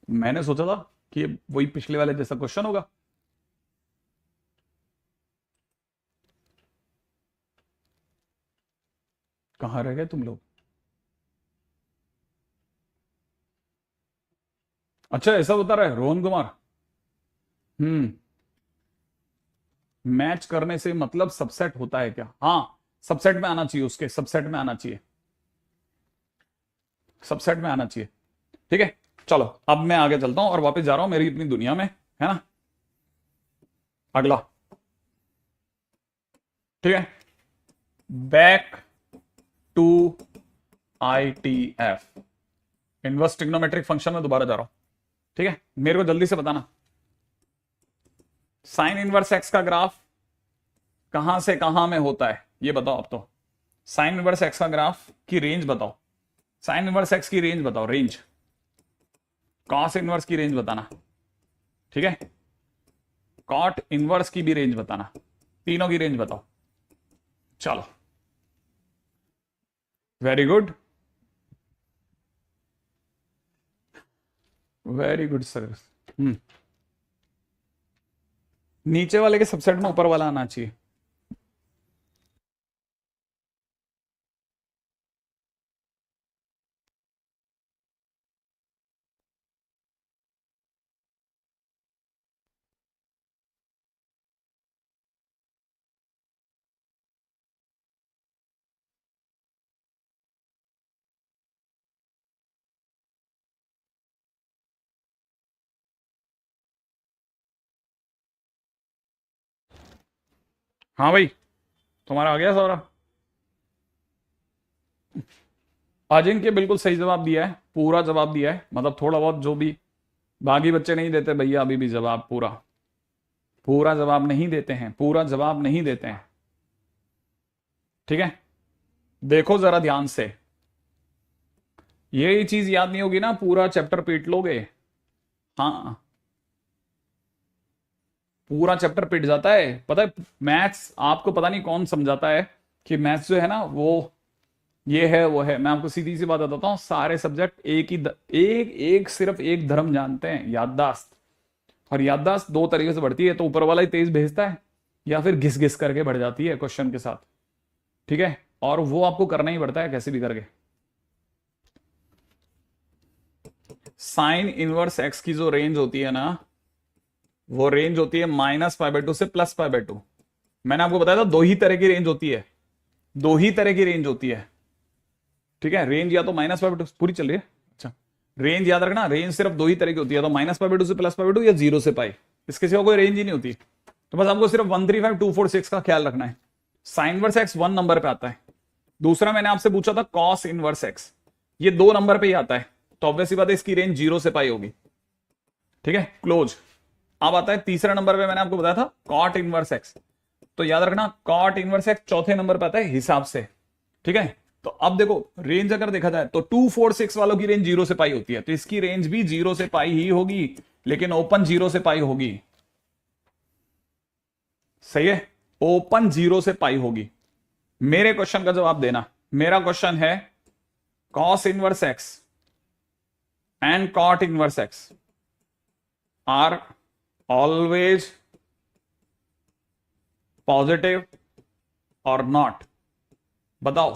मैंने सोचा था कि वही पिछले वाले जैसा क्वेश्चन होगा। कहां रह गए तुम लोग? अच्छा ऐसा बता रहा है रोहन कुमार। मैच करने से मतलब सबसेट होता है क्या? हाँ, सबसेट में आना चाहिए, उसके सबसेट में आना चाहिए, सबसेट में आना चाहिए। ठीक है, चलो अब मैं आगे चलता हूं और वापस जा रहा हूं मेरी अपनी दुनिया में, है ना। अगला, ठीक है, back to ITF, inverse trigonometric function में दोबारा जा रहा हूं। ठीक है, मेरे को जल्दी से बताना साइन इनवर्स एक्स का ग्राफ कहां से कहां में होता है, ये बताओ। अब तो साइन इनवर्स एक्स का ग्राफ की रेंज बताओ, साइन इनवर्स एक्स की रेंज बताओ, रेंज। कॉस इनवर्स की रेंज बताना, ठीक है, कॉट इनवर्स की भी रेंज बताना, तीनों की रेंज बताओ। चलो very good, very good sir. नीचे वाले के सबसेट में ऊपर वाला आना चाहिए। हाँ भाई, तुम्हारा आ गया सारा? अजिंक्य के बिल्कुल सही जवाब दिया है, पूरा जवाब दिया है, मतलब थोड़ा बहुत जो भी बाकी बच्चे नहीं देते भैया, अभी भी जवाब पूरा, पूरा जवाब नहीं देते हैं, पूरा जवाब नहीं देते हैं। ठीक है, देखो जरा ध्यान से, ये चीज याद नहीं होगी ना, पूरा चैप्टर पीट लोगे। हाँ, पूरा चैप्टर पिट जाता है। पता है मैथ्स आपको पता नहीं कौन समझाता है कि मैथ्स जो है ना वो ये है वो है। मैं आपको सीधी सी बात बताता हूँ, सारे सब्जेक्ट एक ही एक सिर्फ एक धर्म जानते हैं, याददाश्त। और याददाश्त दो तरीके से बढ़ती है, तो ऊपर वाला ही तेज भेजता है या फिर घिस घिस करके बढ़ जाती है क्वेश्चन के साथ। ठीक है, और वो आपको करना ही पड़ता है कैसे भी करके। साइन इनवर्स एक्स की जो रेंज होती है ना, वो रेंज होती है -π/2 से +π/2। मैंने आपको बताया था दो ही तरह की रेंज होती है, दो ही तरह की रेंज होती है। ठीक है, रेंज या तो -π/2 पूरी चल रही है। अच्छा, रेंज याद रखना, रेंज सिर्फ दो ही तरह की होती है, तो -π/2 से +π/2 या 0 से पाई, इसके सिवा कोई रेंज ही नहीं होती। तो बस आपको सिर्फ 1 3 5 2 4 6 का ख्याल रखना है। साइन इनवर्स एक्स 1 नंबर पे आता है। दूसरा मैंने आपसे पूछा था कॉस इनवर्स एक्स, ये 2 नंबर पे ही आता है। तो ऑब्वियसली बात है इसकी रेंज 0 से पाई होगी। ठीक है, क्लोज। अब आता है तीसरे नंबर पे, मैंने आपको बताया था कॉट इनवर्स एक्स, तो याद रखना कॉट इनवर्स एक्स चौथे नंबर पे आता है हिसाब से। ठीक है, तो अब देखो रेंज अगर देखा जाए तो 2 4 6 वालों की रेंज 0 से पाई होती है, तो इसकी रेंज भी 0 से पाई ही होगी, लेकिन ओपन 0 से पाई होगी। सही है, ओपन 0 से पाई होगी। मेरे क्वेश्चन का जवाब देना, मेरा क्वेश्चन है cos inverse X and cot inverse X are always positive और नॉट। बताओ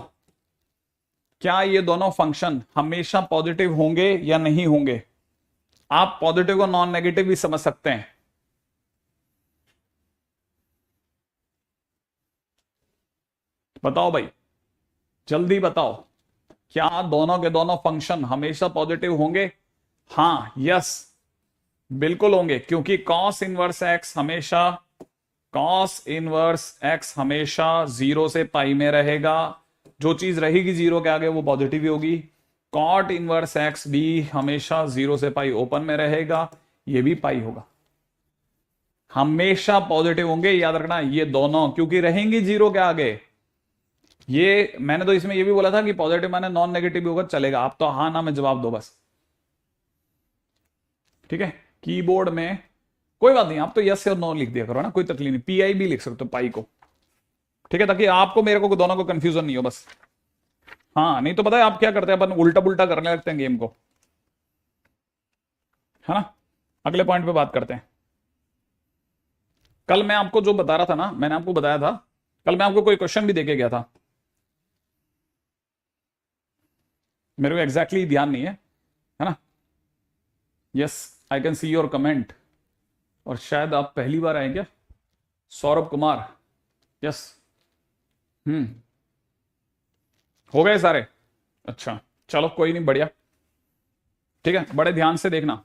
क्या ये दोनों फंक्शन हमेशा पॉजिटिव होंगे या नहीं होंगे? आप पॉजिटिव और नॉन नेगेटिव भी समझ सकते हैं। बताओ भाई, जल्दी बताओ, क्या दोनों के दोनों फंक्शन हमेशा पॉजिटिव होंगे? हाँ, यस, बिल्कुल होंगे, क्योंकि cos इनवर्स x हमेशा 0 से पाई में रहेगा। जो चीज रहेगी 0 के आगे वो पॉजिटिव ही होगी। cot इनवर्स x भी हमेशा 0 से पाई ओपन में रहेगा, ये भी पाई होगा। हमेशा पॉजिटिव होंगे, याद रखना ये दोनों, क्योंकि रहेंगी 0 के आगे। ये मैंने तो इसमें ये भी बोला था कि पॉजिटिव माने नॉन नेगेटिव भी होगा, चलेगा। आप तो हाँ ना में जवाब दो बस। ठीक है, कीबोर्ड में कोई बात नहीं, आप तो यस और नो लिख दिया करो ना, कोई तकलीफ नहीं। पीआई भी लिख सकते हो, पाई को। ठीक है, ताकि आपको मेरे को दोनों को कंफ्यूजन नहीं हो बस। हाँ, नहीं तो पता है आप क्या करते हैं, अपन उल्टा पुल्टा करने लगते हैं गेम को, है ना। अगले पॉइंट पे बात करते हैं। कल मैं आपको जो बता रहा था ना, मैंने आपको बताया था, कल मैं आपको कोई क्वेश्चन भी देके गया था, मेरे को एग्जैक्टली ध्यान नहीं है ना। Yes, I can see your comment. और शायद आप पहली बार आए क्या? सौरभ कुमार, यस। हो गए सारे? अच्छा, चलो कोई नहीं, बढ़िया। ठीक है, बड़े ध्यान से देखना,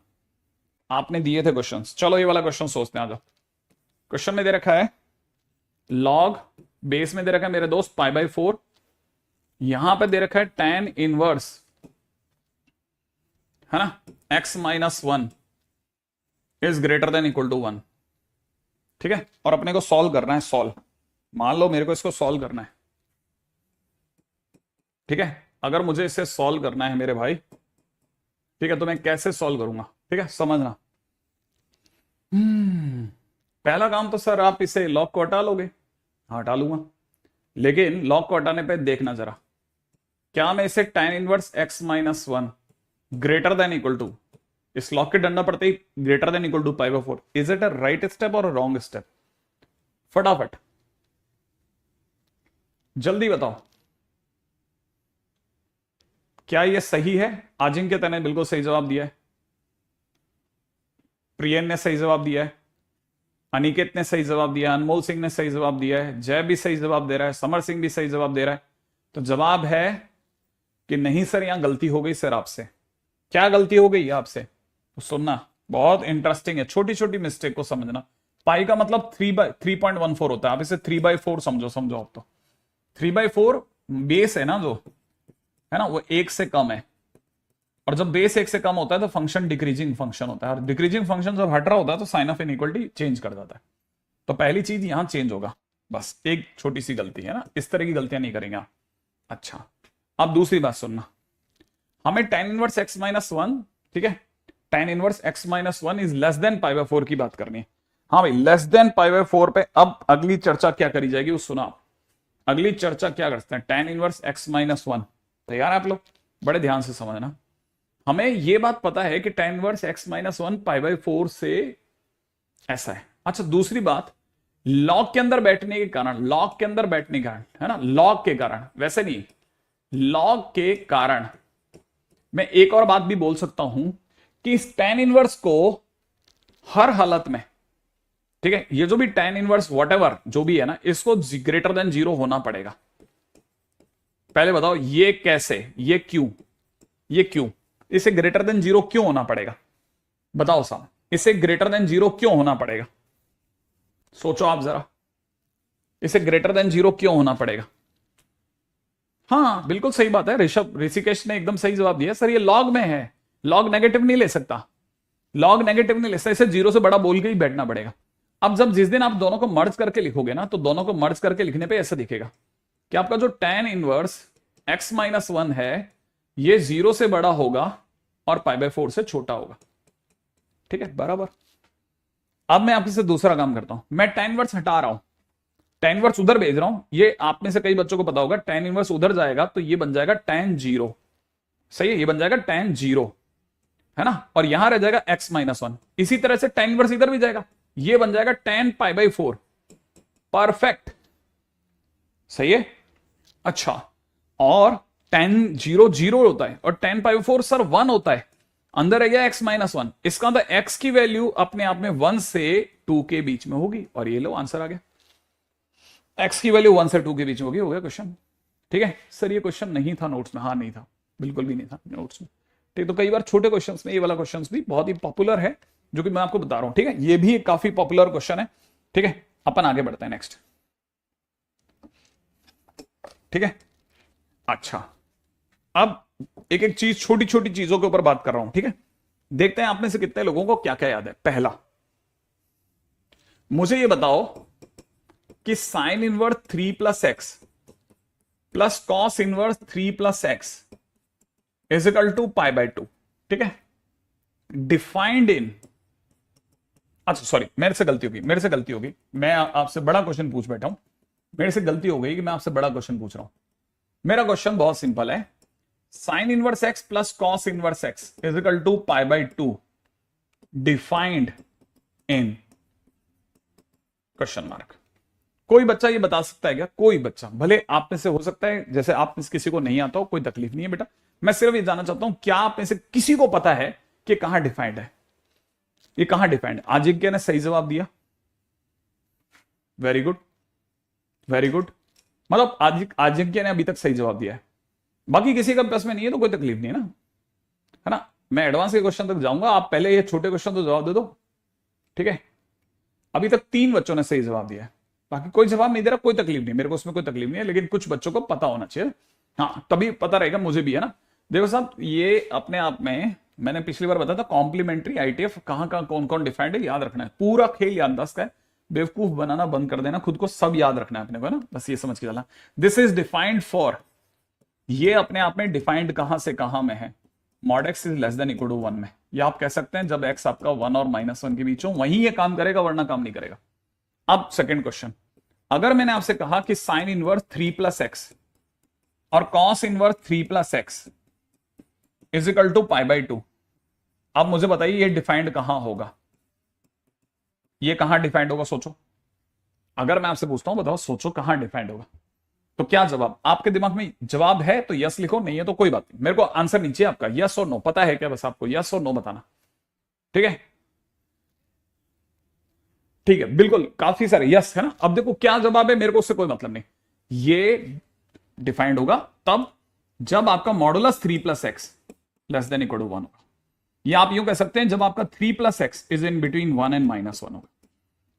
आपने दिए थे क्वेश्चंस। चलो ये वाला क्वेश्चन सोचते हैं, आ जाओ। क्वेश्चन में दे रखा है लॉग, बेस में दे रखा है मेरे दोस्त π/4, यहां पे दे रखा है tan इनवर्स, है ना, x - 1 is greater than equal to 1। ठीक है, और अपने को सॉल्व करना है। सॉल्व, मान लो मेरे को इसको सॉल्व करना है। ठीक है, अगर मुझे इसे सॉल्व करना है मेरे भाई, ठीक है, तो मैं कैसे सॉल्व करूंगा? ठीक है, समझना। पहला काम तो सर आप इसे लॉग को हटा लोगे। हाँ, हटा लूंगा, लेकिन लॉग को हटाने पे देखना जरा, क्या मैं इसे tan inverse x - 1 greater than equal to, इस लॉग के डंडा पड़ते ही greater than equal to π/4, is it a right step और रॉन्ग स्टेप? फटाफट जल्दी बताओ, क्या यह सही है? अजिंक्य ने बिल्कुल सही जवाब दिया है, प्रियन ने सही जवाब दिया है, अनिकेत ने सही जवाब दिया, अनमोल सिंह ने सही जवाब दिया है, जय भी सही जवाब दे रहा है, समर सिंह भी सही जवाब दे रहा है। तो जवाब है कि नहीं सर, यहां गलती हो गई सर आपसे। क्या गलती हो गई आपसे? तो सुनना, बहुत इंटरेस्टिंग है, छोटी छोटी मिस्टेक को समझना। पाई का मतलब 3.14 होता है, आप इसे 3/4 समझो आप तो। 3/4 बेस है ना, जो है ना वो 1 से कम है, और जब बेस 1 से कम होता है तो फंक्शन डिक्रीजिंग फंक्शन होता है, और डिक्रीजिंग फंक्शन जब हट रहा होता है तो साइन ऑफ इनइक्वालिटी चेंज कर जाता है। तो पहली चीज यहां चेंज होगा, बस एक छोटी सी गलती है ना, इस तरह की गलतियां नहीं करेंगे आप। अच्छा, अब दूसरी बात सुनना, हमें tan इनवर्स x - 1, ठीक है, tan inverse x - 1 is less than π/4 की बात करनी है। हाँ भाई, लेस देन π/4 पे अब अगली चर्चा क्या करी जाएगी वो सुना आप। अगली चर्चा क्या करते हैं, tan इनवर्स x - 1। तैयार आप लोग? बड़े ध्यान से समझना। हमें यह बात पता है कि tan इनवर्स x - 1 π/4 से ऐसा है। अच्छा, दूसरी बात, लॉग के अंदर बैठने के कारण, लॉग के अंदर बैठने के कारण, है ना, लॉग के कारण, वैसे नहीं, लॉग के कारण मैं एक और बात भी बोल सकता हूं कि इस tan इनवर्स को हर हालत में, ठीक है, ये जो भी tan इनवर्स व्हाटएवर जो भी है ना, इसको ग्रेटर देन 0 होना पड़ेगा। पहले बताओ ये कैसे, ये क्यों इसे ग्रेटर देन 0 क्यों होना पड़ेगा? बताओ साहब, इसे ग्रेटर देन 0 क्यों होना पड़ेगा? सोचो आप जरा, इसे ग्रेटर देन 0 क्यों होना पड़ेगा? हाँ, बिल्कुल सही बात है, ऋषिकेश ने एकदम सही जवाब दिया, सर ये लॉग में है, लॉग नेगेटिव नहीं ले सकता। लॉग नेगेटिव नहीं ले सकते, इसे 0 से बड़ा बोल के ही बैठना पड़ेगा। अब जब जिस दिन आप दोनों को मर्ज करके लिखोगे ना, तो दोनों को मर्ज करके लिखने पे ऐसा दिखेगा कि आपका जो tan इनवर्स x माइनस 1 है ये 0 से बड़ा होगा और π/4 से छोटा होगा। ठीक है, बराबर। अब मैं आपके से दूसरा काम करता हूं, मैं tan इनवर्स हटा रहा हूं, tan इनवर्स उधर भेज रहा हूं। ये आप में से कई बच्चों को पता होगा, tan इनवर्स उधर जाएगा तो ये बन जाएगा tan 0। सही है, ये बन जाएगा tan 0, है ना, और यहां रह जाएगा x माइनस 1। इसी तरह से tan इनवर्स इधर भी जाएगा, ये बन जाएगा tan π/4। परफेक्ट, सही है। अच्छा, और tan 0 0 होता है और tan π/4 सर 1 होता है, अंदर रह गया x माइनस 1। इसका अंदर x की वैल्यू अपने आप में 1 से 2 के बीच में होगी, और ये लो आंसर आ गया, x की वैल्यू 1 से 2 के बीच में होगी। हो गया क्वेश्चन। ठीक है सर, ये क्वेश्चन नहीं था नोट्स में? हाँ नहीं था, बिल्कुल भी नहीं था नोट्स में। ठीक, तो कई बार छोटे क्वेश्चंस में ये वाला क्वेश्चन भी बहुत ही पॉपुलर है, जो कि मैं आपको बता रहा हूं। ठीक है, ये भी एक काफी पॉपुलर क्वेश्चन है। ठीक है, अपन आगे बढ़ते हैं नेक्स्ट। ठीक है, अच्छा, अब एक एक चीज, छोटी छोटी चीजों के ऊपर बात कर रहा हूं। ठीक है, देखते हैं आप में से कितने लोगों को क्या क्या याद है। पहला, मुझे ये बताओ कि sine inverse 3 plus x plus cos inverse 3 plus x is equal to π/2। ठीक है, डिफाइंड इन, अच्छा सॉरी, मेरे से गलती होगी, मैं आपसे बड़ा क्वेश्चन पूछ बैठा हूं। मेरे से गलती हो गई कि मैं आपसे बड़ा क्वेश्चन पूछ रहा हूं। मेरा क्वेश्चन बहुत सिंपल है, sine inverse x plus cos inverse x is equal to π/2 defined in question mark. कोई बच्चा ये बता सकता है क्या? कोई बच्चा, भले आप में से हो सकता है, जैसे आप में से किसी को नहीं आता हो, कोई तकलीफ नहीं है बेटा, मैं सिर्फ ये जानना चाहता हूं क्या आप में से किसी को पता है कि कहां डिफाइंड है, ये कहां डिफाइंड है? आजिज्ञा ने सही जवाब दिया, वेरी गुड वेरी गुड, मतलब आजिज्ञा ने अभी तक सही जवाब दिया है। बाकी किसी का प्लस में नहीं है तो कोई तकलीफ नहीं है ना, है ना। मैं एडवांस के क्वेश्चन तक जाऊंगा, आप पहले ये छोटे क्वेश्चन तो जवाब दे दो। ठीक है, अभी तक 3 बच्चों ने सही जवाब दिया है, बाकी कोई जवाब नहीं दे रहा, कोई तकलीफ नहीं, मेरे को उसमें कोई तकलीफ नहीं है, लेकिन कुछ बच्चों को पता होना चाहिए। हाँ, तभी पता रहेगा, मुझे भी है ना। देखो साहब, ये अपने आप में मैंने पिछली बार बताया था, कॉम्प्लीमेंट्री आईटीएफ कहां कहां कौन कौन डिफाइंड है याद रखना है। पूरा खेल याददाश्त का है, बेवकूफ बनाना बंद कर देना खुद को, सब याद रखना है अपने को, है ना, बस ये समझ के चलना। दिस इज डिफाइंड फॉर, ये अपने आप में डिफाइंड कहां से कहां में है, mod X is less than equal to 1 में, या आप कह सकते हैं जब एक्स आपका 1 और -1 के बीच हो वहीं ये काम करेगा, वरना काम नहीं करेगा। अब सेकंड क्वेश्चन, अगर मैंने आपसे कहा कि साइन इनवर्स 3 प्लस एक्स और cos inverse 3 plus x is equal to π/2, अब मुझे बताइए ये डिफाइंड कहां होगा, ये कहां डिफाइंड होगा? सोचो, अगर मैं आपसे पूछता हूं बताओ, सोचो कहां डिफाइंड होगा, तो क्या जवाब आपके दिमाग में? जवाब है तो यस लिखो, नहीं है तो कोई बात नहीं, मेरे को आंसर नीचे आपका यस और नो पता है क्या, बस आपको यस और नो बताना। ठीक है, ठीक है, बिल्कुल, काफी सारे यस है ना। अब देखो क्या जवाब है, मेरे को उससे कोई मतलब नहीं। ये डिफाइंड होगा तब जब आपका modulus 3 plus X less than equal to 1 होगा, या आप यूं कह सकते हैं जब आपका 3 plus x is in between 1 and -1 होगा।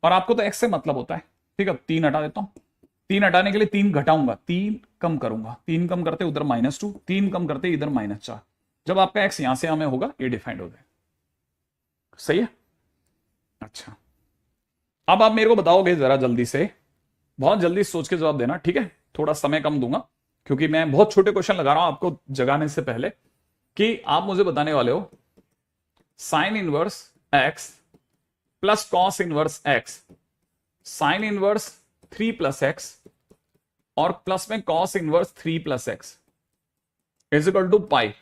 और आपको तो एक्स से मतलब होता है। ठीक है, 3 हटा देता हूं, 3 हटाने के लिए 3 घटाऊंगा, 3 कम करूंगा, 3 कम करते उधर -2, 3 कम करते इधर -4, जब आपका एक्स यहां से यहां में होगा ये डिफाइंड हो जाए। सही है, अच्छा, अब आप मेरे को बताओगे जरा जल्दी से, बहुत जल्दी सोच के जवाब देना। ठीक है, थोड़ा समय कम दूंगा क्योंकि मैं बहुत छोटे क्वेश्चन लगा रहा हूं आपको जगाने से पहले, कि आप मुझे बताने वाले हो sine inverse x plus cos inverse x, sine inverse 3 plus x और प्लस में cos inverse 3 plus x is equal to pi,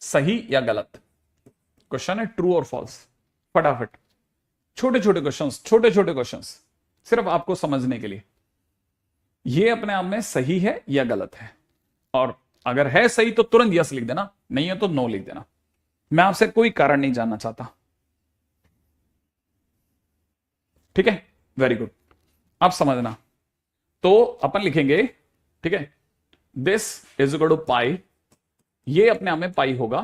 सही या गलत? क्वेश्चन है ट्रू और फॉल्स, फटाफट, छोटे छोटे क्वेश्चंस सिर्फ आपको समझने के लिए। ये अपने आप में सही है या गलत है, और अगर है सही तो तुरंत यस लिख देना, नहीं है तो नो लिख देना। मैं आपसे कोई कारण नहीं जानना चाहता। ठीक है, वेरी गुड, अब समझना। तो अपन लिखेंगे, ठीक है, दिस इज इक्वल टू पाई, ये अपने आप में पाई होगा,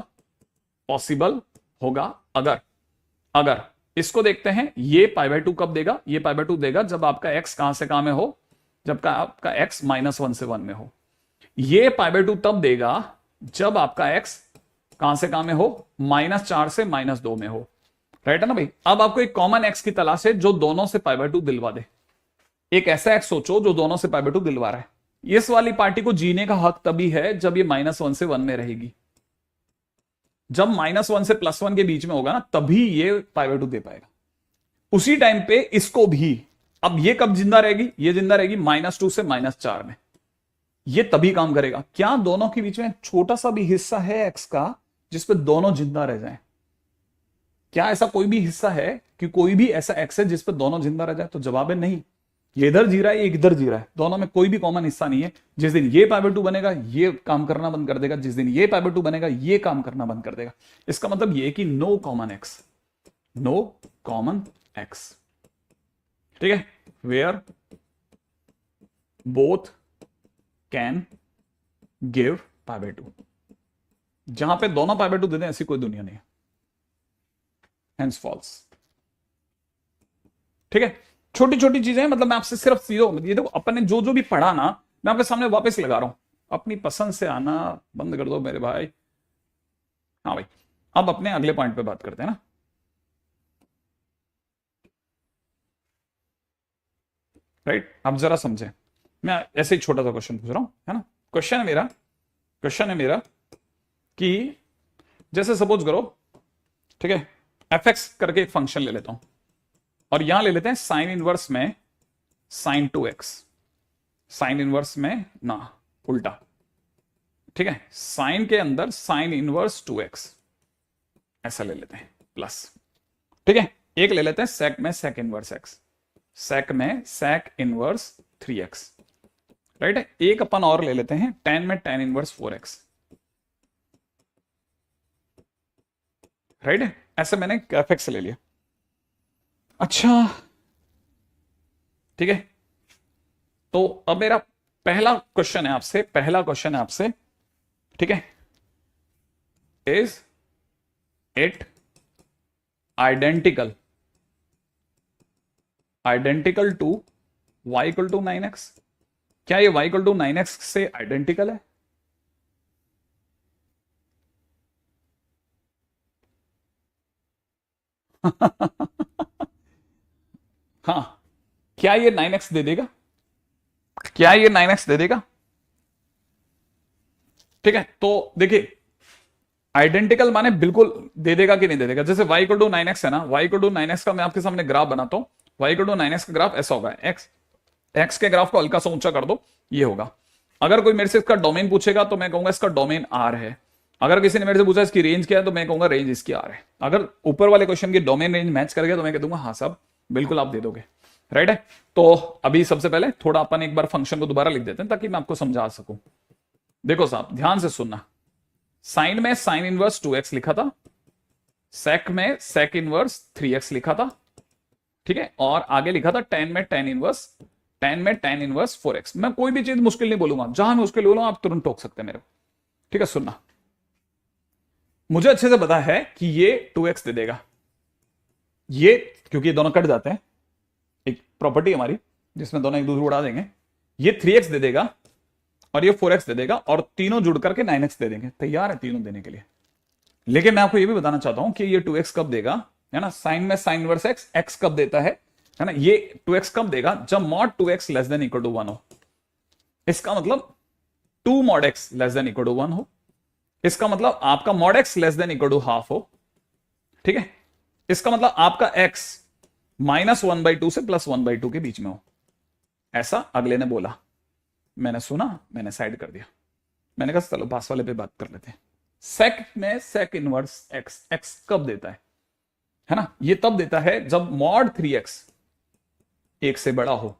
पॉसिबल होगा अगर इसको देखते हैं, ये π/2 कब देगा? ये π/2 देगा जब आपका x कहां से कहां में हो, जब आपका x -1 से 1 में हो। ये π/2 तब देगा जब आपका x कहां से कहां में हो, -4 से -2 में हो, राइट है ना भाई। अब आपको एक कॉमन एक्स की तलाश है जो दोनों से π/2 दिलवा दे। एक ऐसा एक्स सोचो जो दोनों से π/2 दिलवा रहा है। इस वाली पार्टी को जीने का हक तभी है जब ये -1 से 1 में रहेगी। जब -1 से +1 के बीच में होगा ना, तभी ये π/2 दे पाएगा। उसी टाइम पे इसको भी, अब ये कब जिंदा रहेगी, ये जिंदा रहेगी -2 से -4 में, ये तभी काम करेगा। क्या दोनों के बीच में छोटा सा भी हिस्सा है एक्स का जिसपे दोनों जिंदा रह जाएं? क्या ऐसा कोई भी हिस्सा है कि कोई भी ऐसा एक्स है जिसपे दोनों जिंदा रह जाए? तो जवाब है नहीं। ये इधर जी रहा है, ये इधर जी रहा है, दोनों में कोई भी कॉमन हिस्सा नहीं है। जिस दिन ये π/2 बनेगा ये काम करना बंद कर देगा, जिस दिन ये π/2 बनेगा ये काम करना बंद कर देगा। इसका मतलब ये कि no common X, no common X, ठीक है, वेयर बोथ कैन गिव π/2। जहां पे दोनों π/2 दे दें ऐसी कोई दुनिया नहीं है, हेंस फॉल्स, ठीक है। छोटी छोटी चीजें, मतलब मैं आपसे सिर्फ ये देखो, अपन ने जो जो भी पढ़ा ना, मैं आपके सामने वापस लगा रहा हूं। अपनी पसंद से आना बंद कर दो मेरे भाई। हाँ भाई, अब अपने अगले पॉइंट पे बात करते हैं ना। राइट, अब जरा समझे, मैं ऐसे ही छोटा सा क्वेश्चन पूछ रहा हूं, है ना। क्वेश्चन है मेरा कि जैसे सपोज करो, ठीक है, fx करके एक फंक्शन ले लेता हूं और यहां ले लेते हैं साइन इनवर्स में sin 2x, साइन इनवर्स में ना उल्टा, ठीक है, साइन के अंदर साइन इनवर्स 2x, ऐसा ले लेते हैं प्लस, ठीक है। एक ले लेते हैं सेक में सेक इनवर्स x, सेक में सेक इनवर्स 3x, राइट है। एक अपन और ले लेते हैं tan में tan इनवर्स 4x, राइट है। ऐसे मैंने fx ले लिया। अच्छा, ठीक है, तो अब मेरा पहला क्वेश्चन है आपसे, ठीक है, is it identical to y equal to 9x? क्या ये y इक्वल टू 9x से आइडेंटिकल है? हाँ, क्या ये 9x दे देगा? ठीक है, तो देखिए, आइडेंटिकल माने बिल्कुल दे देगा कि नहीं दे देगा। जैसे y इक्वल टू 9x है ना, y इक्वल टू 9x का मैं आपके सामने ग्राफ बनाता हूं। y इक्वल टू 9x का ग्राफ ऐसा होगा, x के ग्राफ को हल्का सा ऊंचा कर दो, ये होगा। अगर कोई मेरे से इसका डोमेन पूछेगा तो मैं कहूंगा इसका डोमेन R है। अगर किसी ने मेरे से पूछा इसकी रेंज क्या है तो मैं कहूंगा रेंज इसकी R है। अगर ऊपर वाले क्वेश्चन की डोमेन रेंज मैच कर गया तो मैं कह दूंगा हाँ साहब बिल्कुल आप दे दोगे, राइट है। तो अभी सबसे पहले थोड़ा अपन एक बार फंक्शन को दोबारा लिख देते हैं ताकि मैं आपको समझा सकूं। देखो साहब ध्यान से सुनना, साइन में साइन इनवर्स 2x लिखा था, सेक में सेक इनवर्स 3x लिखा था, ठीक है, और आगे लिखा था tan में tan इनवर्स 4x। मैं कोई भी चीज मुश्किल नहीं बोलूंगा, जहां मैं मुश्किल बोलूंगा आप तुरंत टोक सकते हैं मेरे को, ठीक है। सुनना, मुझे अच्छे से पता है कि ये 2x दे देगा, ये क्योंकि ये दोनों कट जाते हैं, एक प्रॉपर्टी हमारी जिसमें दोनों एक दूसरे को उड़ा देंगे, ये 3x दे देगा और ये 4x दे देगा और तीनों जुड़ करके 9x दे देंगे। तैयार है तीनों देने के लिए। लेकिन मैं आपको ये भी बताना चाहता हूं कि ये 2x कब देगा, है ना, साइन में साइन इनवर्स x कब देता है ना, ये 2x कब देगा जब mod 2x less than equal to 1 हो। इसका मतलब 2 mod x less than equal to 1 हो। इसका मतलब आपका mod x less than equal to half हो, ठीक है। इसका मतलब आपका x -1/2 से +1/2 के बीच में हो। ऐसा अगले ने बोला, मैंने सुना, मैंने साइड कर दिया, मैंने कहा चलो पास वाले पे बात कर लेते हैं। सेक में सेक इनवर्स x कब देता है ना, ये तब देता है जब mod 3x 1 से बड़ा हो।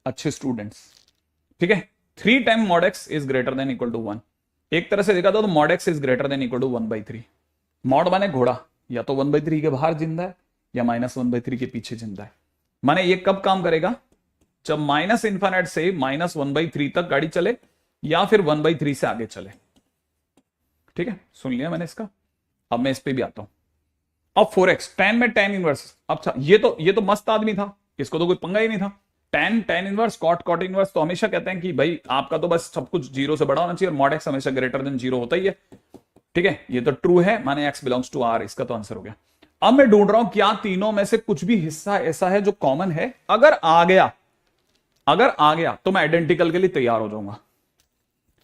अच्छे स्टूडेंट्स, ठीक है, 3 time mod x is greater than equal to 1। एक तरह से देखा तो mod x is greater than equal to 1/3। mod माने घोड़ा, या तो 1/3 के बाहर जिंदा है या -1/3 के पीछे जिंदा है। माने ये कब काम करेगा, जब -∞ से -1/3 तक गाड़ी चले या फिर 1/3 से आगे चले, ठीक है। सुन लिया मैंने इसका, अब मैं इस पे भी आता हूं। अब 4x tan में tan इनवर्स, अच्छा ये तो मस्त आदमी था, इसको तो कोई पंगा ही नहीं था। tan इनवर्स cot इनवर्स तो हमेशा कहते हैं कि भाई आपका तो बस सब कुछ 0 से बड़ा होना चाहिए और mod x हमेशा ग्रेटर देन 0 होता ही है। ठीक है, ये तो ट्रू है, माने x बिलोंग्स टू r, इसका तो आंसर हो गया। अब मैं ढूंढ रहा हूं क्या तीनों में से कुछ भी हिस्सा ऐसा है जो कॉमन है। अगर आ गया तो मैं आइडेंटिकल के लिए तैयार हो जाऊंगा।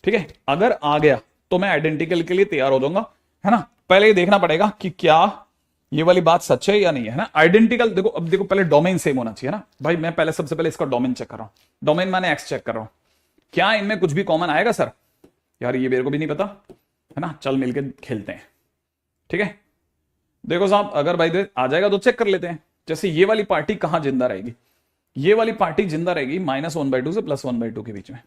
ठीक है, अगर आ गया तो मैं आइडेंटिकल के लिए तैयार हो जाऊंगा, है ना। पहले ये देखना पड़ेगा कि क्या ये वाली बात सच है या नहीं है ना। आइडेंटिकल देखो, अब देखो पहले डोमेन सेम होना चाहिए ना भाई। मैं पहले सबसे पहले इसका डोमेन चेक कर रहा हूं, डोमेन माने एक्स चेक कर रहा हूं, क्या इनमें कुछ भी कॉमन आएगा सर? यार ये मेरे को भी नहीं पता, है ना, चल मिलके खेलते हैं। ठीक है, देखो साहब, अगर भाई आ जाएगा तो चेक कर लेते हैं। जैसे ये वाली पार्टी कहां जिंदा रहेगी? ये वाली पार्टी जिंदा रहेगी -1/2 से +1/2 के बीच में,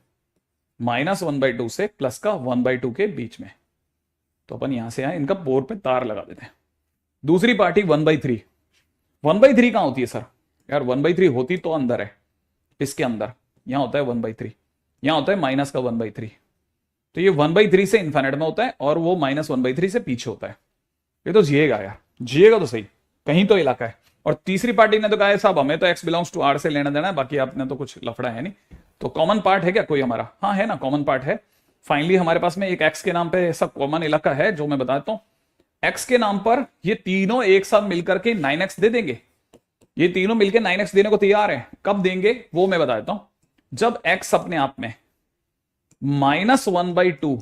-1/2 से प्लस का 1/2 के बीच में। तो अपन यहां से इनका बोर पे तार लगा देते हैं। दूसरी पार्टी 1/3, 1/3 कहां होती है सर? यार 1/3 होती तो अंदर है, इसके अंदर यहां होता है 1/3, यहां होता है माइनस का 1/3। तो ये 1/3 से इन्फिनिट में होता है और वो -1/3 से पीछे होता है। ये तो जिएगा यार, जिएगा तो सही, कहीं तो इलाका है। और तीसरी पार्टी ने तो कहा है साहब हमें तो x बिलोंग्स टू r से लेना देना है, बाकी आपने तो कुछ लफड़ा है नहीं। तो कॉमन पार्ट है क्या कोई हमारा? हाँ है ना, कॉमन पार्ट है। फाइनली हमारे पास में एक x के नाम पे ऐसा कॉमन इलाका है जो मैं बताता हूं। x के नाम पर ये तीनों एक साथ मिलकर के 9x दे देंगे। ये तीनों मिलकर 9x देने को तैयार है। कब देंगे वो मैं बता देता हूं, जब x अपने आप में -1/2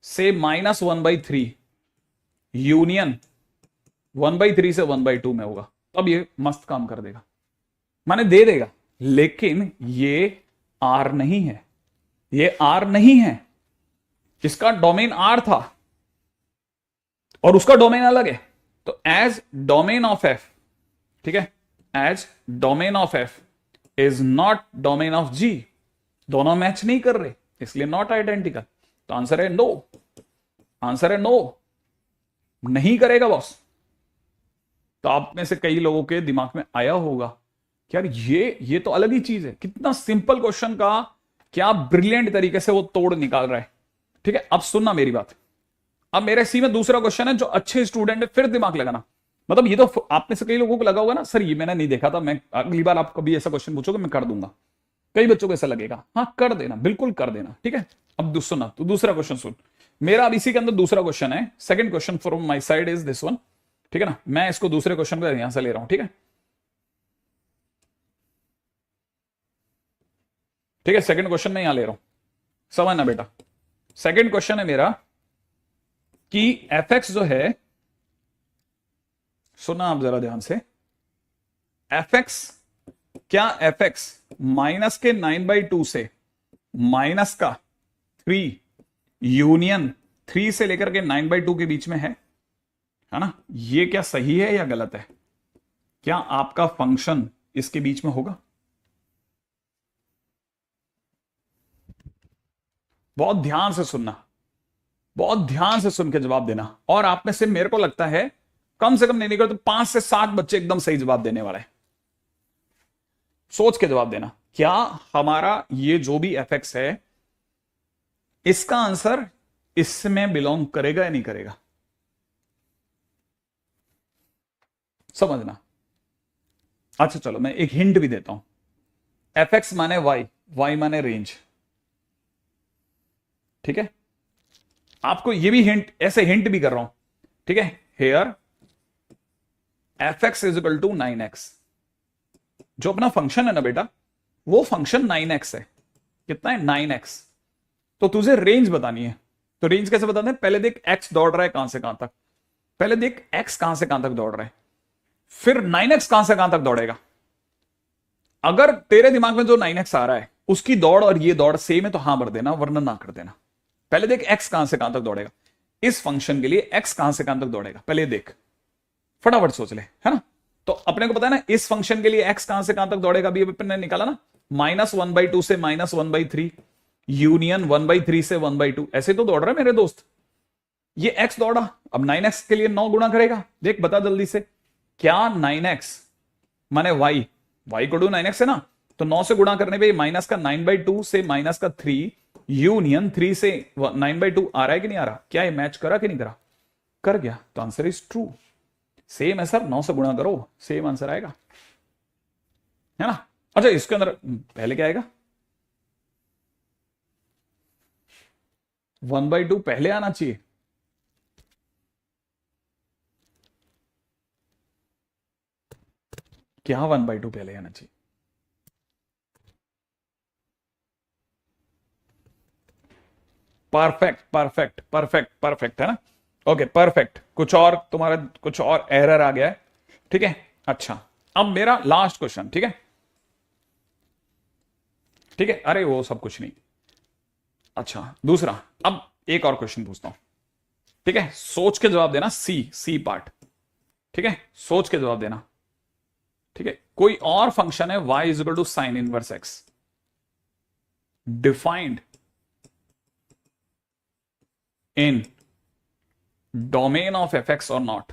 से -1/3 यूनियन 1/3 से 1/2 में होगा, तब ये मस्त काम कर देगा, माने दे देगा। लेकिन ये R नहीं है, ये R नहीं है। इसका डोमेन R था और उसका डोमेन अलग है। तो एज डोमेन ऑफ f, ठीक है, as domain of f is not domain of G, दोनों मैच नहीं कर रहे, इसलिए नॉट आइडेंटिकल। तो आंसर है नो, आंसर है नो, नहीं करेगा बॉस। तो आप में से कई लोगों के दिमाग में आया होगा कि यार ये तो अलग ही चीज है। कितना सिंपल क्वेश्चन का क्या ब्रिलियंट तरीके से वो तोड़ निकाल रहा है। ठीक है, अब सुनना मेरी बात। अब मेरे सी में दूसरा क्वेश्चन है, जो अच्छे स्टूडेंट है फिर दिमाग लगाना। मतलब ये तो आप में से कई लोगों को लगा होगा ना, सर ये मैंने नहीं देखा था, मैं अगली बार आप कभी ऐसा क्वेश्चन पूछोगे मैं कर दूंगा। कई बच्चों को ऐसा लगेगा, हाँ कर देना, बिल्कुल कर देना। ठीक है, अब सुनना, तो दूसरा क्वेश्चन सुन मेरा। अब इसी के अंदर दूसरा क्वेश्चन है, second question from my side is this one. ठीक है ना, मैं इसको दूसरे क्वेश्चन को यहां से ले रहा हूं। ठीक है, ठीक है, सेकंड क्वेश्चन मैं यहां ले रहा हूं, समझना बेटा। सेकंड क्वेश्चन है मेरा कि fx जो है, सुना आप जरा ध्यान से, fx, क्या fx माइनस के 9/2 से माइनस का 3 यूनियन 3 से लेकर के 9/2 के बीच में है ना? ये क्या सही है या गलत है? क्या आपका फंक्शन इसके बीच में होगा? बहुत ध्यान से सुनना, बहुत ध्यान से सुन के जवाब देना। और आप में से मेरे को लगता है कम से कम नहीं निकल तो 5 से 7 बच्चे एकदम सही जवाब देने वाले हैं। सोच के जवाब देना, क्या हमारा ये जो भी fx है इसका आंसर इसमें बिलोंग करेगा या नहीं करेगा? समझना। अच्छा चलो मैं एक हिंट भी देता हूं। fx माने y माने रेंज। ठीक है, आपको ये भी हिंट, ऐसे हिंट भी कर रहा हूं। ठीक है, here fx is equal to 9x। जो अपना फंक्शन है ना बेटा, वो फंक्शन 9x है। कितना है? 9x। तो तुझे रेंज बतानी है। तो रेंज कैसे बताते हैं? पहले देख x दौड़ रहा है कहां से कहां तक, पहले देख x कहां से कहां तक दौड़ रहा है, फिर 9x कहां से कहां तक दौड़ेगा। अगर तेरे दिमाग में जो 9x आ रहा है उसकी दौड़ और ये दौड़ सेम है तो हां भर देना, वरना ना कर देना। पहले देख x कहां से कहां तक दौड़ेगा, इस फंक्शन के लिए x कहां से कहां तक दौड़ेगा, पहले देख, फटाफट सोच ले, है ना। तो अपने को पता है ना इस फंक्शन के लिए x कहां से कहां तक दौड़ेगा, अभी अपन ने निकाला ना, -1/2 से -1/3 यूनियन 1/3 से 1/2, ऐसे तो दौड़ रहा है मेरे दोस्त। ये x दौड़ा, अब 9x के लिए 9 गुणा करेगा। देख बता जल्दी से, क्या 9x माने y को 9x है ना, तो 9 से गुणा करने पे माइनस का 9/2 से माइनस का 3 यूनियन 3 से 9/2 आ रहा है कि नहीं आ रहा? क्या ये मैच करा कि नहीं करा? कर गया, तो आंसर इज ट्रू। सेम है सर, 9 से गुणा करो सेम आंसर आएगा, है ना। अच्छा इसके अंदर पहले क्या आएगा? 1/2 पहले आना चाहिए, क्या 1/2 पहले आना चाहिए? परफेक्ट परफेक्ट परफेक्ट परफेक्ट है ना? Okay perfect. कुछ और तुम्हारा कुछ और एरर आ गया है, ठीक है। अच्छा अब मेरा लास्ट क्वेश्चन, ठीक है ठीक है, अरे वो सब कुछ नहीं। अच्छा दूसरा, अब एक और क्वेश्चन पूछता हूं, ठीक है, सोच के जवाब देना, सी पार्ट, ठीक है, सोच के जवाब देना, ठीक है। कोई और फंक्शन है y is equal to sine inverse X, defined in domain of F X और नॉट।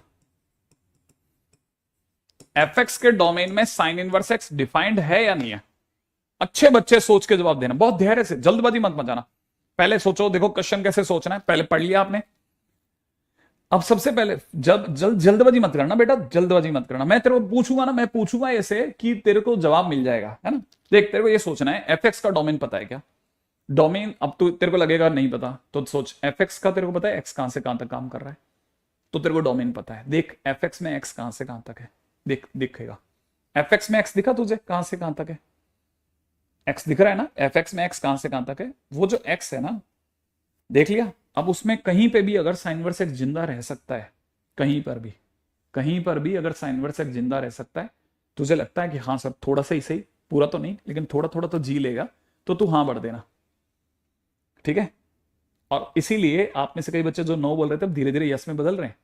एफ एक्स के डोमेन में साइन इनवर्स एक्स डिफाइंड है या नहीं है? अच्छे बच्चे सोच के जवाब देना, बहुत धैर्य से, जल्दबाजी मत मचाना। पहले सोचो, देखो क्वेश्चन कैसे सोचना है, पहले पढ़ लिया आपने। अब सबसे पहले जल्दबाजी मत करना बेटा, जल्दबाजी मत करना। मैं तेरे को पूछूंगा ना, मैं पूछूंगा ऐसे कि तेरे को जवाब मिल जाएगा, है ना। देख तेरे को ये सोचना है, एफ एक्स का डोमेन पता है क्या? डोमेन, अब तो तेरे को लगेगा नहीं पता, तो सोच एफ एक्स का तेरे को पता है एक्स कहां से कहां तक काम कर रहा है, तो तेरे को डोमेन पता है। देख एफ एक्स में एक्स कहां से कहां तक है, देख दिखेगा। एफ एक्स में एक्स दिखा तुझे, कहां से कहां तक है? एक्स दिख रहा है ना, एफ एक्स में एक्स कहां से कहां तक है? वो जो एक्स है ना, देख लिया। अब उसमें कहीं पे भी अगर साइन इनवर्स एक्स जिंदा रह सकता है, कहीं पर भी अगर साइन इनवर्स एक्स जिंदा रह सकता है, तुझे लगता है कि हाँ सर थोड़ा सा ही सही, पूरा तो नहीं लेकिन थोड़ा थोड़ा तो जी लेगा, तो तू हाँ बढ़ देना, ठीक है। और इसीलिए आप में से कई बच्चे जो नो बोल रहे थे, अब धीरे धीरे यस में बदल रहे हैं।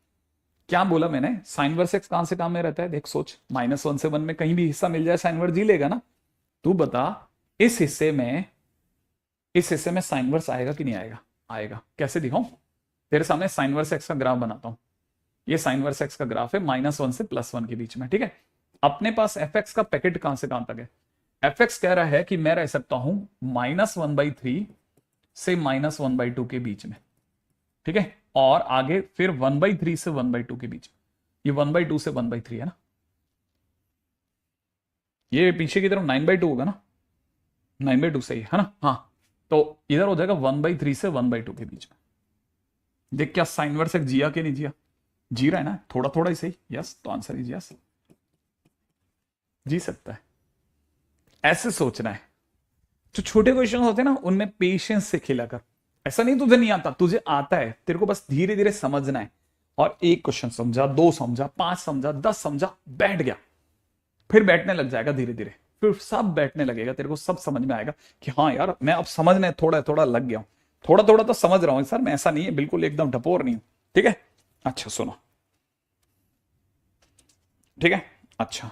क्या बोला मैंने? साइन इनवर्स एक्स कहां से काम में रहता है, देख सोच, -1 से 1 में कहीं भी हिस्सा मिल जाए साइन इनवर्स जी लेगा ना। तू बता इस हिस्से में साइन इनवर्स आएगा कि नहीं आएगा? आएगा। कैसे दिखाऊं? तेरे सामने साइन इनवर्स एक्स का ग्राफ बनाता हूं। ये साइन इनवर्स एक्स का ग्राफ है -1 से +1 के बीच में, ठीक है। अपने पास एफ एक्स का पैकेट कहां से कहां तक है? एफ एक्स कह रहा है कि मैं रह सकता हूं -1/3 से -1/2 के बीच में, ठीक है, और आगे फिर 1/3 से 1/2 के बीच। ये 1/2 से 1/3 है ना, ये पीछे की तरफ 9/2 होगा ना, 9/2 सही है ना, हाँ। तो इधर हो जाएगा 1/3 से 1/2 के बीच में। देख क्या साइन इनवर्स एक्स जिया कि नहीं जिया? जी रहा है ना, थोड़ा थोड़ा ही सही, यस, तो आंसर इज यस, जी सकता है। ऐसे सोचना है। जो छोटे क्वेश्चन होते हैं ना, उनमें पेशेंस से खेला कर। ऐसा नहीं तुझे नहीं आता, तुझे आता है, तेरे को बस धीरे धीरे समझना है। और एक क्वेश्चन समझा, 2 समझा, 5 समझा, 10 समझा, बैठ गया, फिर बैठने लग जाएगा धीरे धीरे, फिर सब बैठने लगेगा, तेरे को सब समझ में आएगा कि हाँ यार मैं अब समझने थोड़ा थोड़ा लग गया हूं, थोड़ा थोड़ा तो समझ रहा हूं सर मैं, ऐसा नहीं है बिल्कुल एकदम ढपोर नहीं हूं, ठीक है। अच्छा सुनो, ठीक है। अच्छा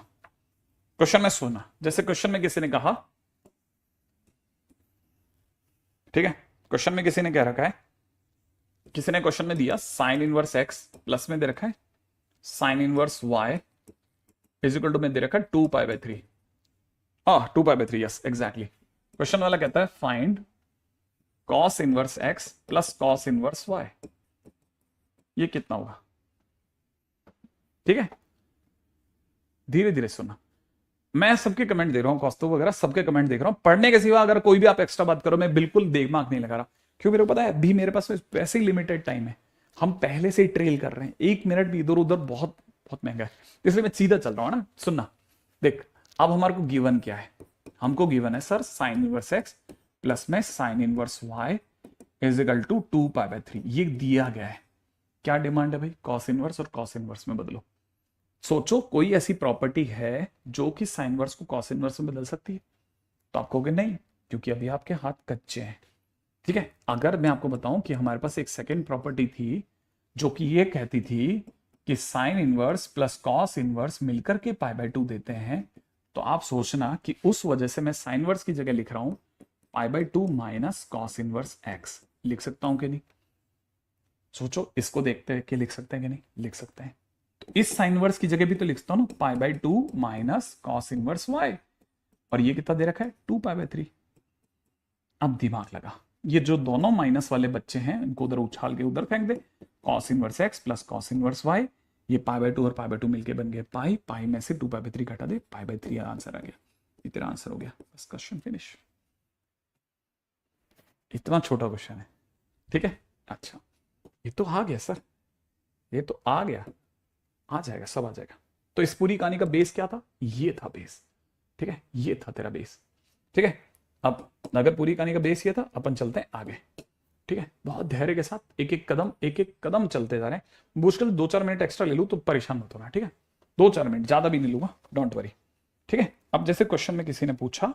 क्वेश्चन में सुना, जैसे क्वेश्चन में किसी ने कहा, ठीक है, क्वेश्चन में किसी ने कह रखा है, किसी ने क्वेश्चन में दिया साइन इनवर्स एक्स प्लस में दे रखा है sine inverse Y is equal to में दे रखा है 2π/3, हाँ 2π/3, यस एग्जैक्टली। क्वेश्चन वाला कहता है find cos inverse x plus cos inverse Y, ये कितना होगा? ठीक है, धीरे धीरे सुनना। मैं सबके कमेंट देख रहा हूं, कौस्तुभ वगैरह सबके कमेंट देख रहा हूं, पढ़ने के सिवा अगर कोई भी आप एक्स्ट्रा बात करो मैं बिल्कुल दिमाग नहीं लगा रहा, क्यों? मेरे को पता है अभी मेरे पास वैसे ही लिमिटेड टाइम है, हम पहले से ही ट्रेल कर रहे हैं, 1 मिनट भी इधर उधर बहुत बहुत महंगा है, इसलिए मैं सीधा चल रहा हूं ना। सुनना, देख अब हमारे को गिवन क्या है? हमको गिवन है sir sine inverse x plus में sine inverse Y is equal to 2π/3, ये दिया गया है। क्या डिमांड है भाई? कॉस इनवर्स और कॉस इनवर्स में बदलो। सोचो कोई ऐसी प्रॉपर्टी है जो कि साइन इनवर्स को कॉस इनवर्स में बदल सकती है? तो आप कहोगे नहीं, क्योंकि अभी आपके हाथ कच्चे हैं, ठीक है। अगर मैं आपको बताऊं कि हमारे पास एक सेकेंड प्रॉपर्टी थी जो कि ये कहती थी कि sine inverse plus cos inverse मिलकर के π/2 देते हैं, तो आप सोचना कि उस वजह से मैं साइन इनवर्स की जगह लिख रहा हूं π/2 माइनस कॉस इनवर्स एक्स, लिख सकता हूं कि नहीं? सोचो, इसको देखते हैं कि लिख सकते हैं कि नहीं? लिख सकते हैं। तो इस साइन इनवर्स की जगह भी तो लिखता हूं ना, π/2 माइनस कॉस इनवर्स वाई, और ये कितना दे रखा है? 2π/3। अब दिमाग लगा, ये जो दोनों माइनस वाले बच्चे हैं इनको उधर उछाल के उधर फेंक दे, cos inverse x plus cos inverse Y, ये π/2 और π/2 मिलके बन गए पाई में से 2π/3 घटा दे, π/3 आंसर आ गया। ये तेरा आंसर हो गया, बस क्वेश्चन फिनिश। इतना छोटा क्वेश्चन है, ठीक है। अच्छा ये तो आ गया सर, ये तो आ गया, आ जाएगा, सब आ जाएगा, तो इस पूरी कहानी का बेस क्या था? ये था बेस, ठीक है, ये था तेरा बेस, ठीक है। अब अगर पूरी कहानी का बेस ये था, अपन चलते हैं आगे, ठीक है। बहुत धैर्य के साथ एक एक कदम चलते जा रहे हैं। मुश्किल 2-4 मिनट एक्स्ट्रा ले लूं तो परेशान मत होना, ठीक है। 2-4 मिनट, ज्यादा भी नहीं लूंगा, डोंट वरी, ठीक है। अब जैसे क्वेश्चन में किसी ने पूछा,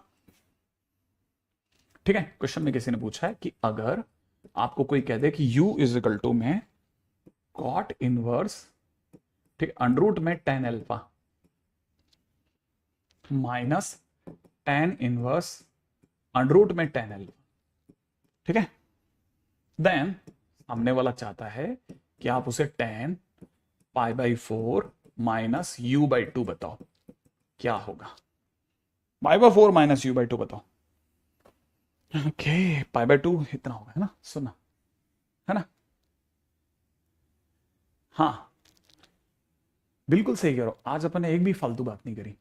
ठीक है, क्वेश्चन में किसी ने पूछा है कि अगर आपको कोई कह दे कि u इज इक्वल टू में कॉट इनवर्स, ठीक, अंडर रूट में tan alpha minus tan inverse under root में tan अल्फा, ठीक है। देन सामने वाला चाहता है कि आप उसे tan π/4 माइनस u/2 बताओ, क्या होगा? π/4 माइनस u/2 बताओ। ओके, π/2 इतना होगा, है ना, सुना, है ना? हाँ, बिल्कुल सही कह रहे हो, आज अपन ने एक भी फालतू बात नहीं करी।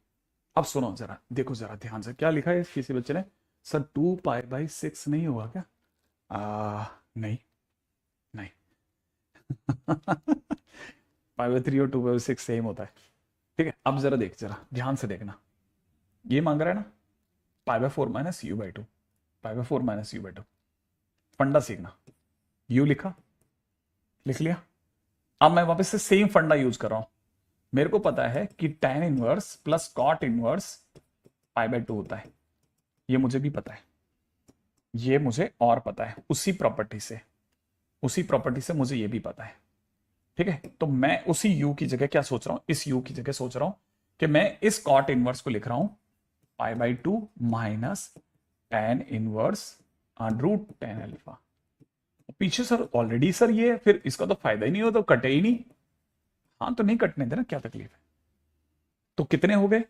अब सुनो जरा, देखो जरा ध्यान से, क्या लिखा है किसी बच्चे ने? सर 2π/6 नहीं होगा क्या? नहीं नहीं π/3 और 2/6 सेम होता है, ठीक है। अब जरा देख, जरा ध्यान से देखना, ये मांग रहा है ना π/4 माइनस u/2, π/4 माइनस u/2। फंडा सीखना, u लिखा, लिख लिया। अब मैं वापस से सेम फंडा यूज कर रहा हूं। मेरे को पता है कि tan inverse plus cot inverse π/2 होता है, ये मुझे भी पता है, ये मुझे और पता है, उसी प्रॉपर्टी से मुझे ये भी पता है, ठीक है। तो मैं उसी u की जगह क्या सोच रहा हूं, इस u की जगह सोच रहा हूं कि मैं इस कॉट इनवर्स को लिख रहा हूं π/2 minus tan inverse under root tan alpha. पीछे सर ऑलरेडी सर ये है, फिर इसका तो फायदा ही नहीं हो, तो कटे ही नहीं। हाँ तो नहीं कटने देना, क्या तकलीफ है। तो कितने हो गए?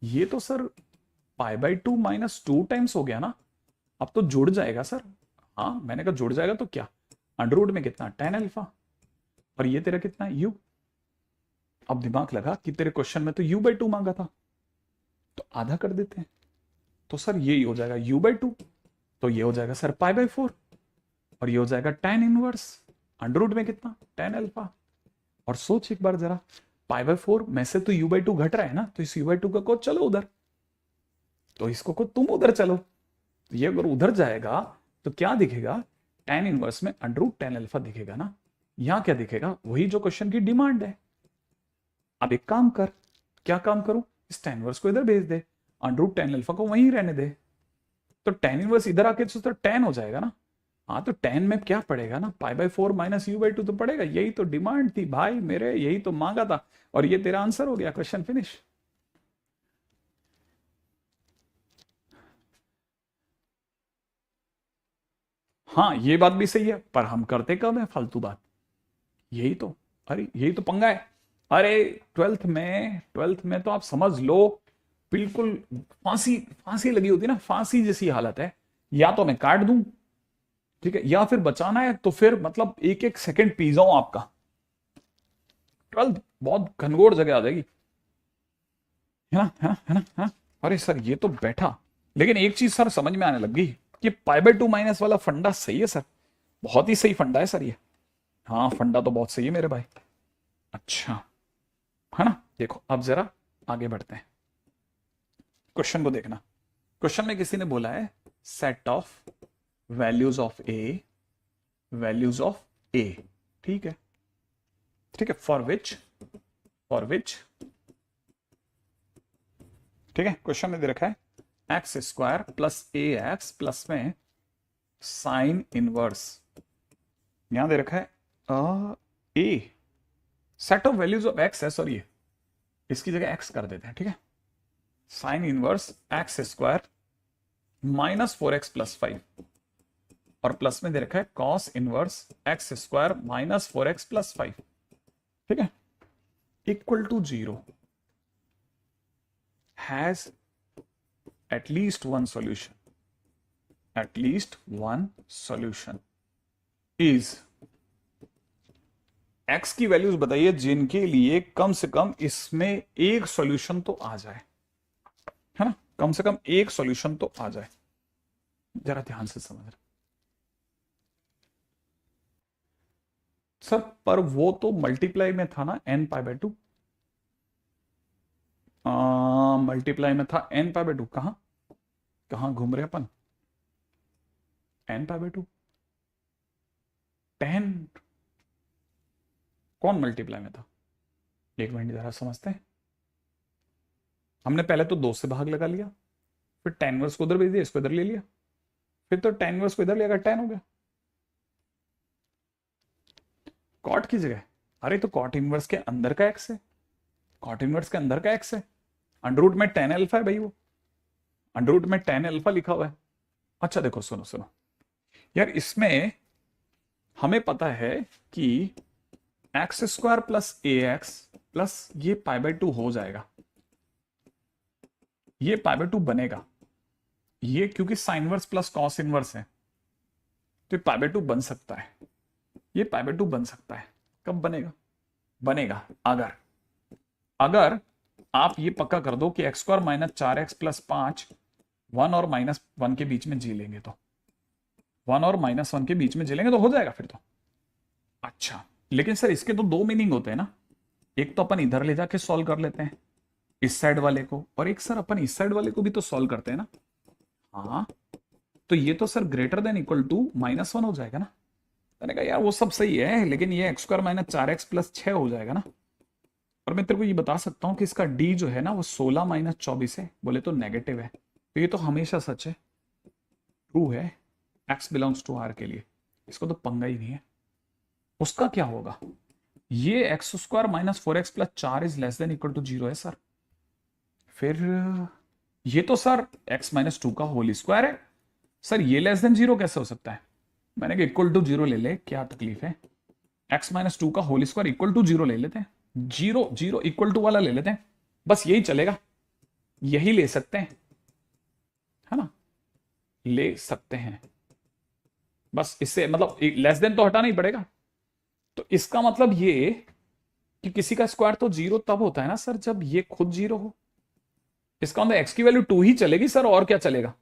ये तो सर π/2 माइनस 2 टाइम्स हो गया ना, अब तो जुड़ जाएगा सर। हाँ मैंने कहा जुड़ जाएगा, तो क्या अंडर रूट में कितना tan अल्फा, और ये तेरा कितना u। अब दिमाग लगा कि तेरे क्वेश्चन में तो u/2 मांगा था, तो आधा कर देते हैं, तो सर ये हो जाएगा u/2, तो ये हो जाएगा सर π/4, और ये हो जाएगा tan इनवर्स अंडर रूट में कितना tan अल्फा। और सोच एक बार जरा, π/4 में से तो u/2 घट रहा है ना, तो इस u/2 का को चलो उधर, तो इसको को तुम उधर चलो, तो ये अगर उधर जाएगा तो क्या दिखेगा? tan इनवर्स में अंडर रूट tan अल्फा दिखेगा ना। यहां क्या दिखेगा? वही जो क्वेश्चन की डिमांड है। अब एक काम कर, क्या काम करूं? इस tan इनवर्स को इधर भेज दे, अंडर रूट tan अल्फा को वहीं रहने दे, तो tan इनवर्स इधर आके तो tan हो जाएगा ना। हाँ तो tan में क्या पड़ेगा ना, π/4 माइनस u/2 तो पड़ेगा। यही तो डिमांड थी भाई मेरे, यही तो मांगा था, और ये तेरा आंसर हो गया, क्वेश्चन फिनिश। हाँ ये बात भी सही है, पर हम करते कब है फालतू बात, यही तो, अरे यही तो पंगा है। अरे 12th में तो आप समझ लो बिल्कुल फांसी फांसी लगी होती ना, फांसी जैसी हालत है। या तो मैं काट दूं, ठीक है, या फिर बचाना है तो फिर मतलब एक एक सेकंड पी जाऊं आपका। 12th बहुत घनघोर जगह आ जाएगी, है ना, है ना, है ना, है ना? अरे सर ये तो बैठा, लेकिन एक चीज सर समझ में आने लग गई कि π/2 माइनस वाला फंडा सही है सर, बहुत ही सही फंडा है सर ये। हाँ फंडा तो बहुत सही है मेरे भाई। अच्छा, है ना। देखो अब जरा आगे बढ़ते हैं, क्वेश्चन को देखना। क्वेश्चन में किसी ने बोला है set of values of a, values of a, ठीक है, ठीक है, फॉर विच ठीक है, क्वेश्चन में दे रखा है x square plus a x plus में साइन इनवर्स, यहां दे रखा है a, set of values of x है, सॉरी इसकी जगह एक्स कर देते हैं, ठीक है। Sine inverse x square minus 4x plus 5, और प्लस में दे रखा है cos inverse x square minus 4x plus 5, ठीक है, equal to 0, has at least one solution is, x की वैल्यूज बताइए जिनके लिए कम से कम इसमें एक सॉल्यूशन तो आ जाए, है ना, कम से कम एक सॉल्यूशन तो आ जाए। जरा ध्यान से समझ रहे सर, पर वो तो मल्टीप्लाई में था ना n π/2, मल्टीप्लाई में था n पाई बाय 2। कहां घूम रहे अपन? n पाई बाय 2 10 कौन मल्टीप्लाई में था? एक मिनट जरा समझते हैं। हमने पहले तो 2 से भाग लगा लिया, फिर tan इनवर्स को उधर भेज दिया, इसको इधर ले लिया, फिर तो tan इनवर्स को इधर ले गया, 10 हो गया। कॉट की जगह, अरे तो कॉट इनवर्स के अंदर का x है, कॉट इनवर्स के अंदर का x है, अंडर रूट में tan अल्फा है भाई, वो अंडर रूट में tan अल्फा लिखा हुआ है। अच्छा देखो सुनो सुनो यार, इसमें हमें पता है कि x square plus a x plus ये पाई बाय 2 हो जाएगा, ये पाई बाय 2 बनेगा, ये क्योंकि sine inverse plus cos inverse है तो पाई बाय 2 बन सकता है, ये पाई बाय 2 बन सकता है। कब बनेगा? बनेगा अगर आप ये पक्का कर दो कि x square minus 4x plus 5 1 और -1 के बीच में जी लेंगे, तो 1 और -1 के बीच में जी लेंगे तो हो जाएगा फिर तो। अच्छा लेकिन सर इसके तो 2 मीनिंग होते हैं ना, एक तो अपन इधर ले जाके सॉल्व कर लेते हैं इस साइड वाले को, और एक सर अपन इस साइड वाले को भी तो सॉल्व करते हैं ना। हाँ तो ये तो sir greater than equal to -1 हो जाएगा ना। मैंने कहा यार वो सब सही है, लेकिन ये X square minus 4x plus 6 हो जाएगा ना। और मैं तेरे को ये बता सकता हूं कि इसका d जो है ना वो 16 माइनस 24 है, बोले तो नेगेटिव है, तो ये तो हमेशा सच है, ट्रू है x बिलोंग्स टू r के लिए, इसको तो पंगा ही नहीं है। उसका क्या होगा? ये X square minus 4x plus 4 is less than equal to 0 है सर। फिर ये तो सर x माइनस 2 का होल स्क्वायर है सर, ये लेस देन 0 कैसे हो सकता है? मैंने कहा इक्वल टू 0 ले ले, क्या तकलीफ है? x माइनस 2 का होल स्क्वायर इक्वल टू 0 ले लेते हैं, 0 इक्वल टू वाला ले लेते हैं, बस यही चलेगा, यही ले सकते हैं, है ना, ले सकते हैं बस। इससे मतलब लेस देन तो हटाना ही पड़ेगा। तो इसका मतलब ये कि किसी का स्क्वायर तो 0 तब होता है ना सर जब ये खुद 0 हो। इसका मतलब x की वैल्यू 2 ही चलेगी सर, और क्या चलेगा?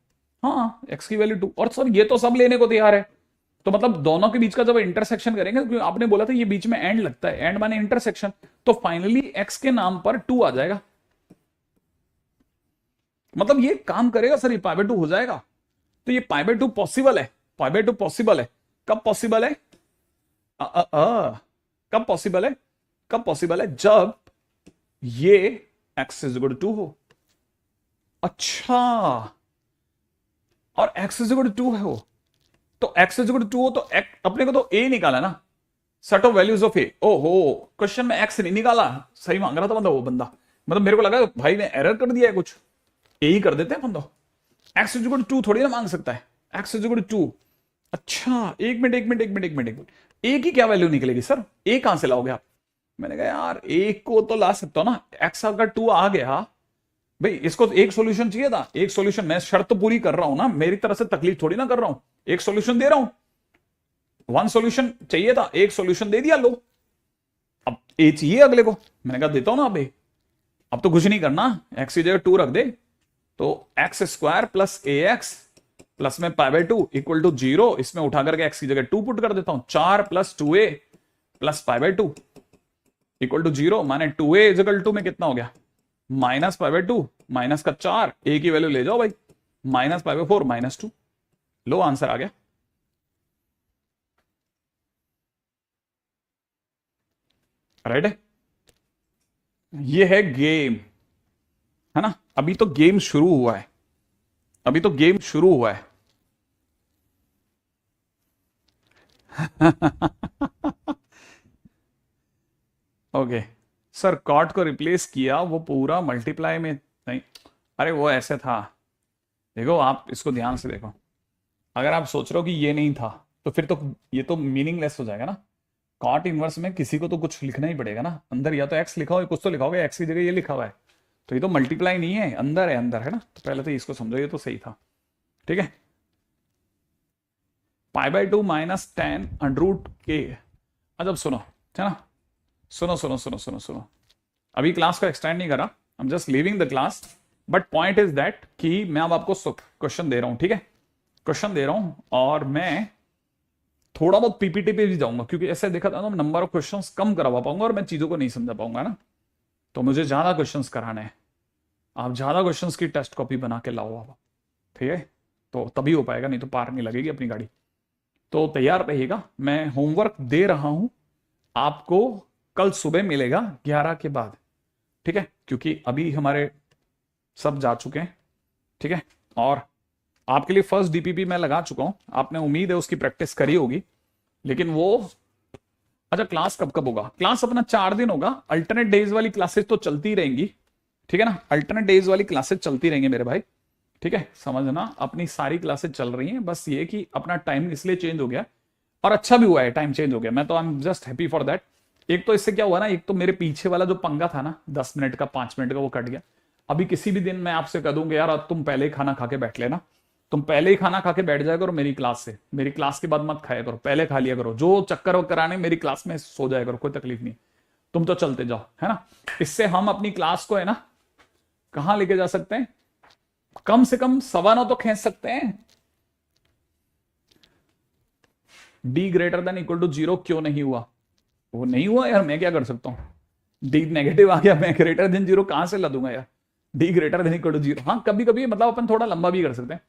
हाँ x की वैल्यू 2, और सर ये तो सब लेने को तैयार है, तो मतलब दोनों के बीच का जब इंटरसेक्शन करेंगे, क्योंकि आपने बोला था ये बीच में एंड लगता है, एंड माने इंटरसेक्शन, तो फाइनली x के नाम पर 2 आ जाएगा, मतलब ये काम करेगा सर, ये पाई बाय 2 हो जाएगा। तो ये पाई बाय 2 पॉसिबल है, पाई बाय 2 पॉसिबल है। कब पॉसिबल है? कब पॉसिबल है? कब पॉसिबल है? जब ये x इज इक्वल टू 2 हो। अच्छा, और x इज इक्वल टू 2 है वो, तो x इज इक्वल टू 2 हो तो अपने को तो a निकाला ना, set of values of a। ओहो, क्वेश्चन में x नहीं निकाला, सही मांग रहा था मतलब वो बंदा, मतलब मेरे को लगा भाई ने एरर कर दिया है कुछ, a ही कर देते हैं बंदो। x इज इक्वल टू 2 थोड़ी ना मांग सकता है, x इज इक्वल टू 2। अच्छा एक मिनट, a की क्या वैल्यू निकलेगी सर? a कहां से लाओगे आप? मैंने कहा यार a को तो ला सकता हूं ना, x अगर 2 आ गया भाई, इसको एक सॉल्यूशन चाहिए था, एक सॉल्यूशन, मैं शर्त तो पूरी कर रहा हूं ना, मेरी तरफ से तकलीफ थोड़ी ना कर रहा हूं, एक सॉल्यूशन दे रहा हूं, 1 सॉल्यूशन चाहिए था, एक सॉल्यूशन दे दिया, लो अब a चाहिए अगले को, मैंने कहा देता हूं ना अब तो कुछ नहीं करना, x की जगह 2 रख दे, तो x square plus a x plus में पाई बाय 2 इक्वल टू 0, इसमें उठा करके x की जगह 2 पुट कर देता हूं, 4 plus 2a plus pi by 2 equal to 0, माने 2a इज इक्वल टू में कितना हो गया? माइनस पाई बाय 2 माइनस का 4, a की वैल्यू ले जाओ भाई, माइनस पाई बाय 4 माइनस 2, लो आंसर आ गया। राइट है, ये है गेम, है ना, अभी तो गेम शुरू हुआ है, अभी तो गेम शुरू हुआ है। ओके सर, कॉट को रिप्लेस किया, वो पूरा मल्टीप्लाई में नहीं, अरे वो ऐसे था, देखो आप इसको ध्यान से देखो, अगर आप सोच रहे हो कि ये नहीं था तो फिर तो ये तो मीनिंगलेस हो जाएगा ना। कॉट इनवर्स में किसी को तो कुछ लिखना ही पड़ेगा ना, अंदर या तो x लिखा हो, कुछ तो लिखा होगा, x की जगह ये लिखा हुआ है, तो ये तो मल्टीप्लाई नहीं है, अंदर है, अंदर है ना, तो पहले तो इसको समझो, ये तो सही था, ठीक है। Pi by 2 minus 10 under root के, अब सुनो, है ना, सुनो, अभी क्लास को एक्सटेंड नहीं करा, I am just leaving the class, but point is that कि मैं अब आपको क्वेश्चन दे रहा हूं, ठीक है, क्वेश्चन दे रहा हूं, और मैं थोड़ा बहुत पीपीटी पे भी जाऊंगा, क्योंकि ऐसे देखा था ना, नंबर ऑफ क्वेश्चंस कम करवा पाऊंगा और मैं चीजों को नहीं समझा पाऊंगा ना, तो मुझे ज्यादा क्वेश्चंस कराने हैं, आप ज्यादा क्वेश्चंस की टेस्ट कॉपी बना के लाओ आप, ठीक है, तो तभी हो पाएगा, नहीं तो पार नहीं लगेगी अपनी गाड़ी। तो तैयार रहिएगा, मैं होमवर्क दे रहा हूं आपको, कल सुबह मिलेगा 11 के बाद, ठीक है, क्योंकि अभी हमारे सब जा चुके हैं, ठीक है। और आपके लिए फर्स्ट डीपीपी मैं लगा चुका हूं, आपने उम्मीद है उसकी प्रैक्टिस करी होगी, लेकिन वो अच्छा क्लास कब कब होगा? क्लास अपना 4 दिन होगा, अल्टरनेट डेज वाली क्लासेस तो चलती रहेंगी, ठीक है ना, अल्टरनेट डेज वाली क्लासेस चलती रहेंगी मेरे भाई, ठीक है, समझना, अपनी सारी क्लासेस चल रही हैं, बस ये कि अपना टाइम इसलिए चेंज हो गया, और अच्छा भी हुआ है टाइम चेंज हो गया, मैं तो I am just happy for that. एक तो इससे क्या हुआ ना, एक तो मेरे पीछे वाला जो पंगा था ना 10 मिनट का 5 मिनट का, वो कट गया। अभी किसी भी दिन मैं आपसे कह दूंगा यार अब तुम पहले ही खाना खा के बैठ लेना, तुम पहले ही खाना खा के बैठ जाया करो मेरी क्लास से, मेरी क्लास के बाद मत खाया करो, पहले खा लिया करो, जो चक्कर वक्कर आने मेरी क्लास में सो जाया करो, कोई तकलीफ नहीं, तुम तो चलते जाओ, है ना। इससे हम अपनी क्लास को है ना कहां लेके जा सकते हैं, कम से कम 9.25 तो खींच सकते हैं। d greater than equal to 0 क्यों नहीं हुआ? वो नहीं हुआ यार, मैं क्या कर सकता हूं, d नेगेटिव आ गया, मैं ग्रेटर देन 0 कहां से ला दूंगा यार, d greater than equal to 0। हाँ कभी कभी मतलब अपन थोड़ा लंबा भी कर सकते हैं।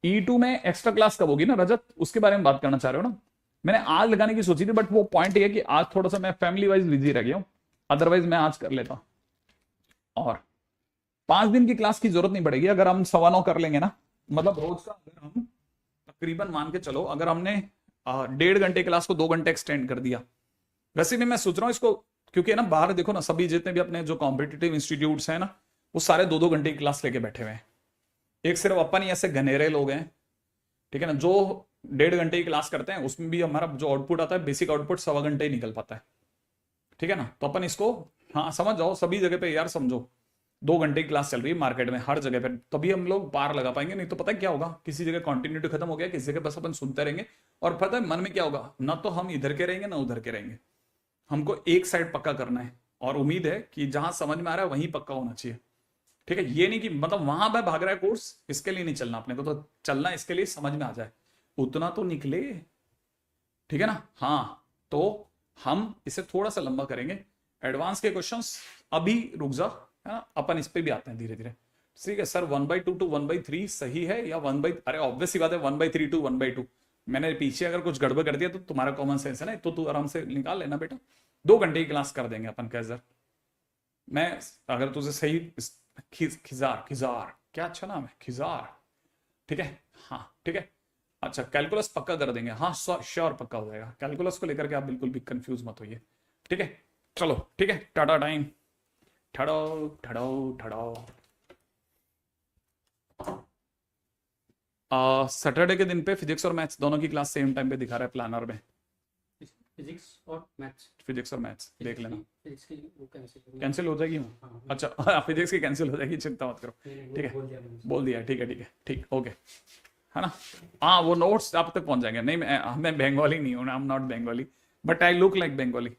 E2 में एक्स्ट्रा क्लास कब होगी ना रजत, उसके बारे में बात करना चाह रहे हो ना? मैंने आज लगाने की सोची थी, बट वो पॉइंट ये कि आज थोड़ा सा मैं फैमिली वाइज बिजी रह गया हूं, अदरवाइज मैं आज कर लेता। और 5 दिन की क्लास की जरूरत नहीं पड़ेगी अगर हम 9.25 कर लेंगे ना, मतलब रोज का अगर हम तकरीबन मान के चलो, अगर हमने 1.5 घंटे क्लास को 2 घंटे एक्सटेंड कर दिया। वैसे भी मैं सोच रहा हूँ इसको, क्योंकि ना बाहर देखो ना, सभी जितने भी अपने जो कॉम्पिटिटिव इंस्टीट्यूट्स हैं ना, वो सारे 2-2 घंटे की क्लास लेके बैठे हुए हैं। एक सिर्फ अपन ही ऐसे घनेरे लोग हैं, ठीक है ना, जो 1.5 घंटे की क्लास करते हैं, उसमें भी हमारा जो आउटपुट आता है, बेसिक आउटपुट 1.25 घंटे ही निकल पाता है, ठीक है ना। तो अपन इसको हाँ समझ जाओ, सभी जगह पे यार समझो 2 घंटे की क्लास चल रही है मार्केट में हर जगह पे, तभी हम लोग पार लगा पाएंगे, नहीं तो पता है क्या होगा, किसी जगह कंटिन्यूटी खत्म हो गया, किसी जगह बस अपन सुनते रहेंगे, और पता है मन में क्या होगा, ना तो हम इधर के रहेंगे ना उधर के रहेंगे, हमको एक साइड पक्का करना है, और उम्मीद है कि जहां समझ में आ रहा है वहीं पक्का होना चाहिए, ठीक है। ये नहीं कि मतलब वहां पे भाग रहा है कोर्स, इसके लिए नहीं चलना अपने को, तो चलना इसके लिए समझ में आ जाए, उतना तो निकले, ठीक है ना। हाँ तो हम इसे थोड़ा सा लंबा करेंगे, एडवांस के क्वेश्चंस अभी रुक जा, है ना, अपन इस पे भी आते हैं धीरे धीरे, ठीक है। सर 1/2 to 1/3 सही है या 1/, अरे ऑब्वियस ही बात है 1/3 to 1/2, मैंने पीछे अगर कुछ गड़बड़ कर दिया तो तुम्हारा कॉमन सेंस है ना, तो तू आराम से निकाल लेना बेटा, 2 घंटे की क्लास कर देंगे अपन कैसर। मैं अगर तुझे सही खिजार क्या अच्छा नाम है, खिजार, ठीक है, हाँ ठीक है। अच्छा कैलकुलस पक्का कर देंगे, हाँ श्योर पक्का हो जाएगा, कैलकुलस को लेकर के आप बिल्कुल भी कंफ्यूज मत होइए, ठीक है। चलो ठीक है, टाटा टाइम, ठड़ो ठड़ो ठड़ो। सैटरडे के दिन पे फिजिक्स और मैथ्स दोनों की क्लास सेम टाइम पे दिखा रहा है प्लानर में, फिजिक्स और मैथ्स, फिजिक्स और मैथ्स देख लेना, फिजिक्स की वो कैंसिल हो जाएगी वो, हाँ, अच्छा फिजिक्स की कैंसिल हो जाएगी, चिंता मत करो, ठीक है बोल दिया, ठीक है ठीक है ठीक, ओके, है ना। हाँ वो नोट्स आप तक पहुंच जाएंगे, नहीं मैं बंगाली नहीं हूँ, I am not Bengali, but I look like Bengali,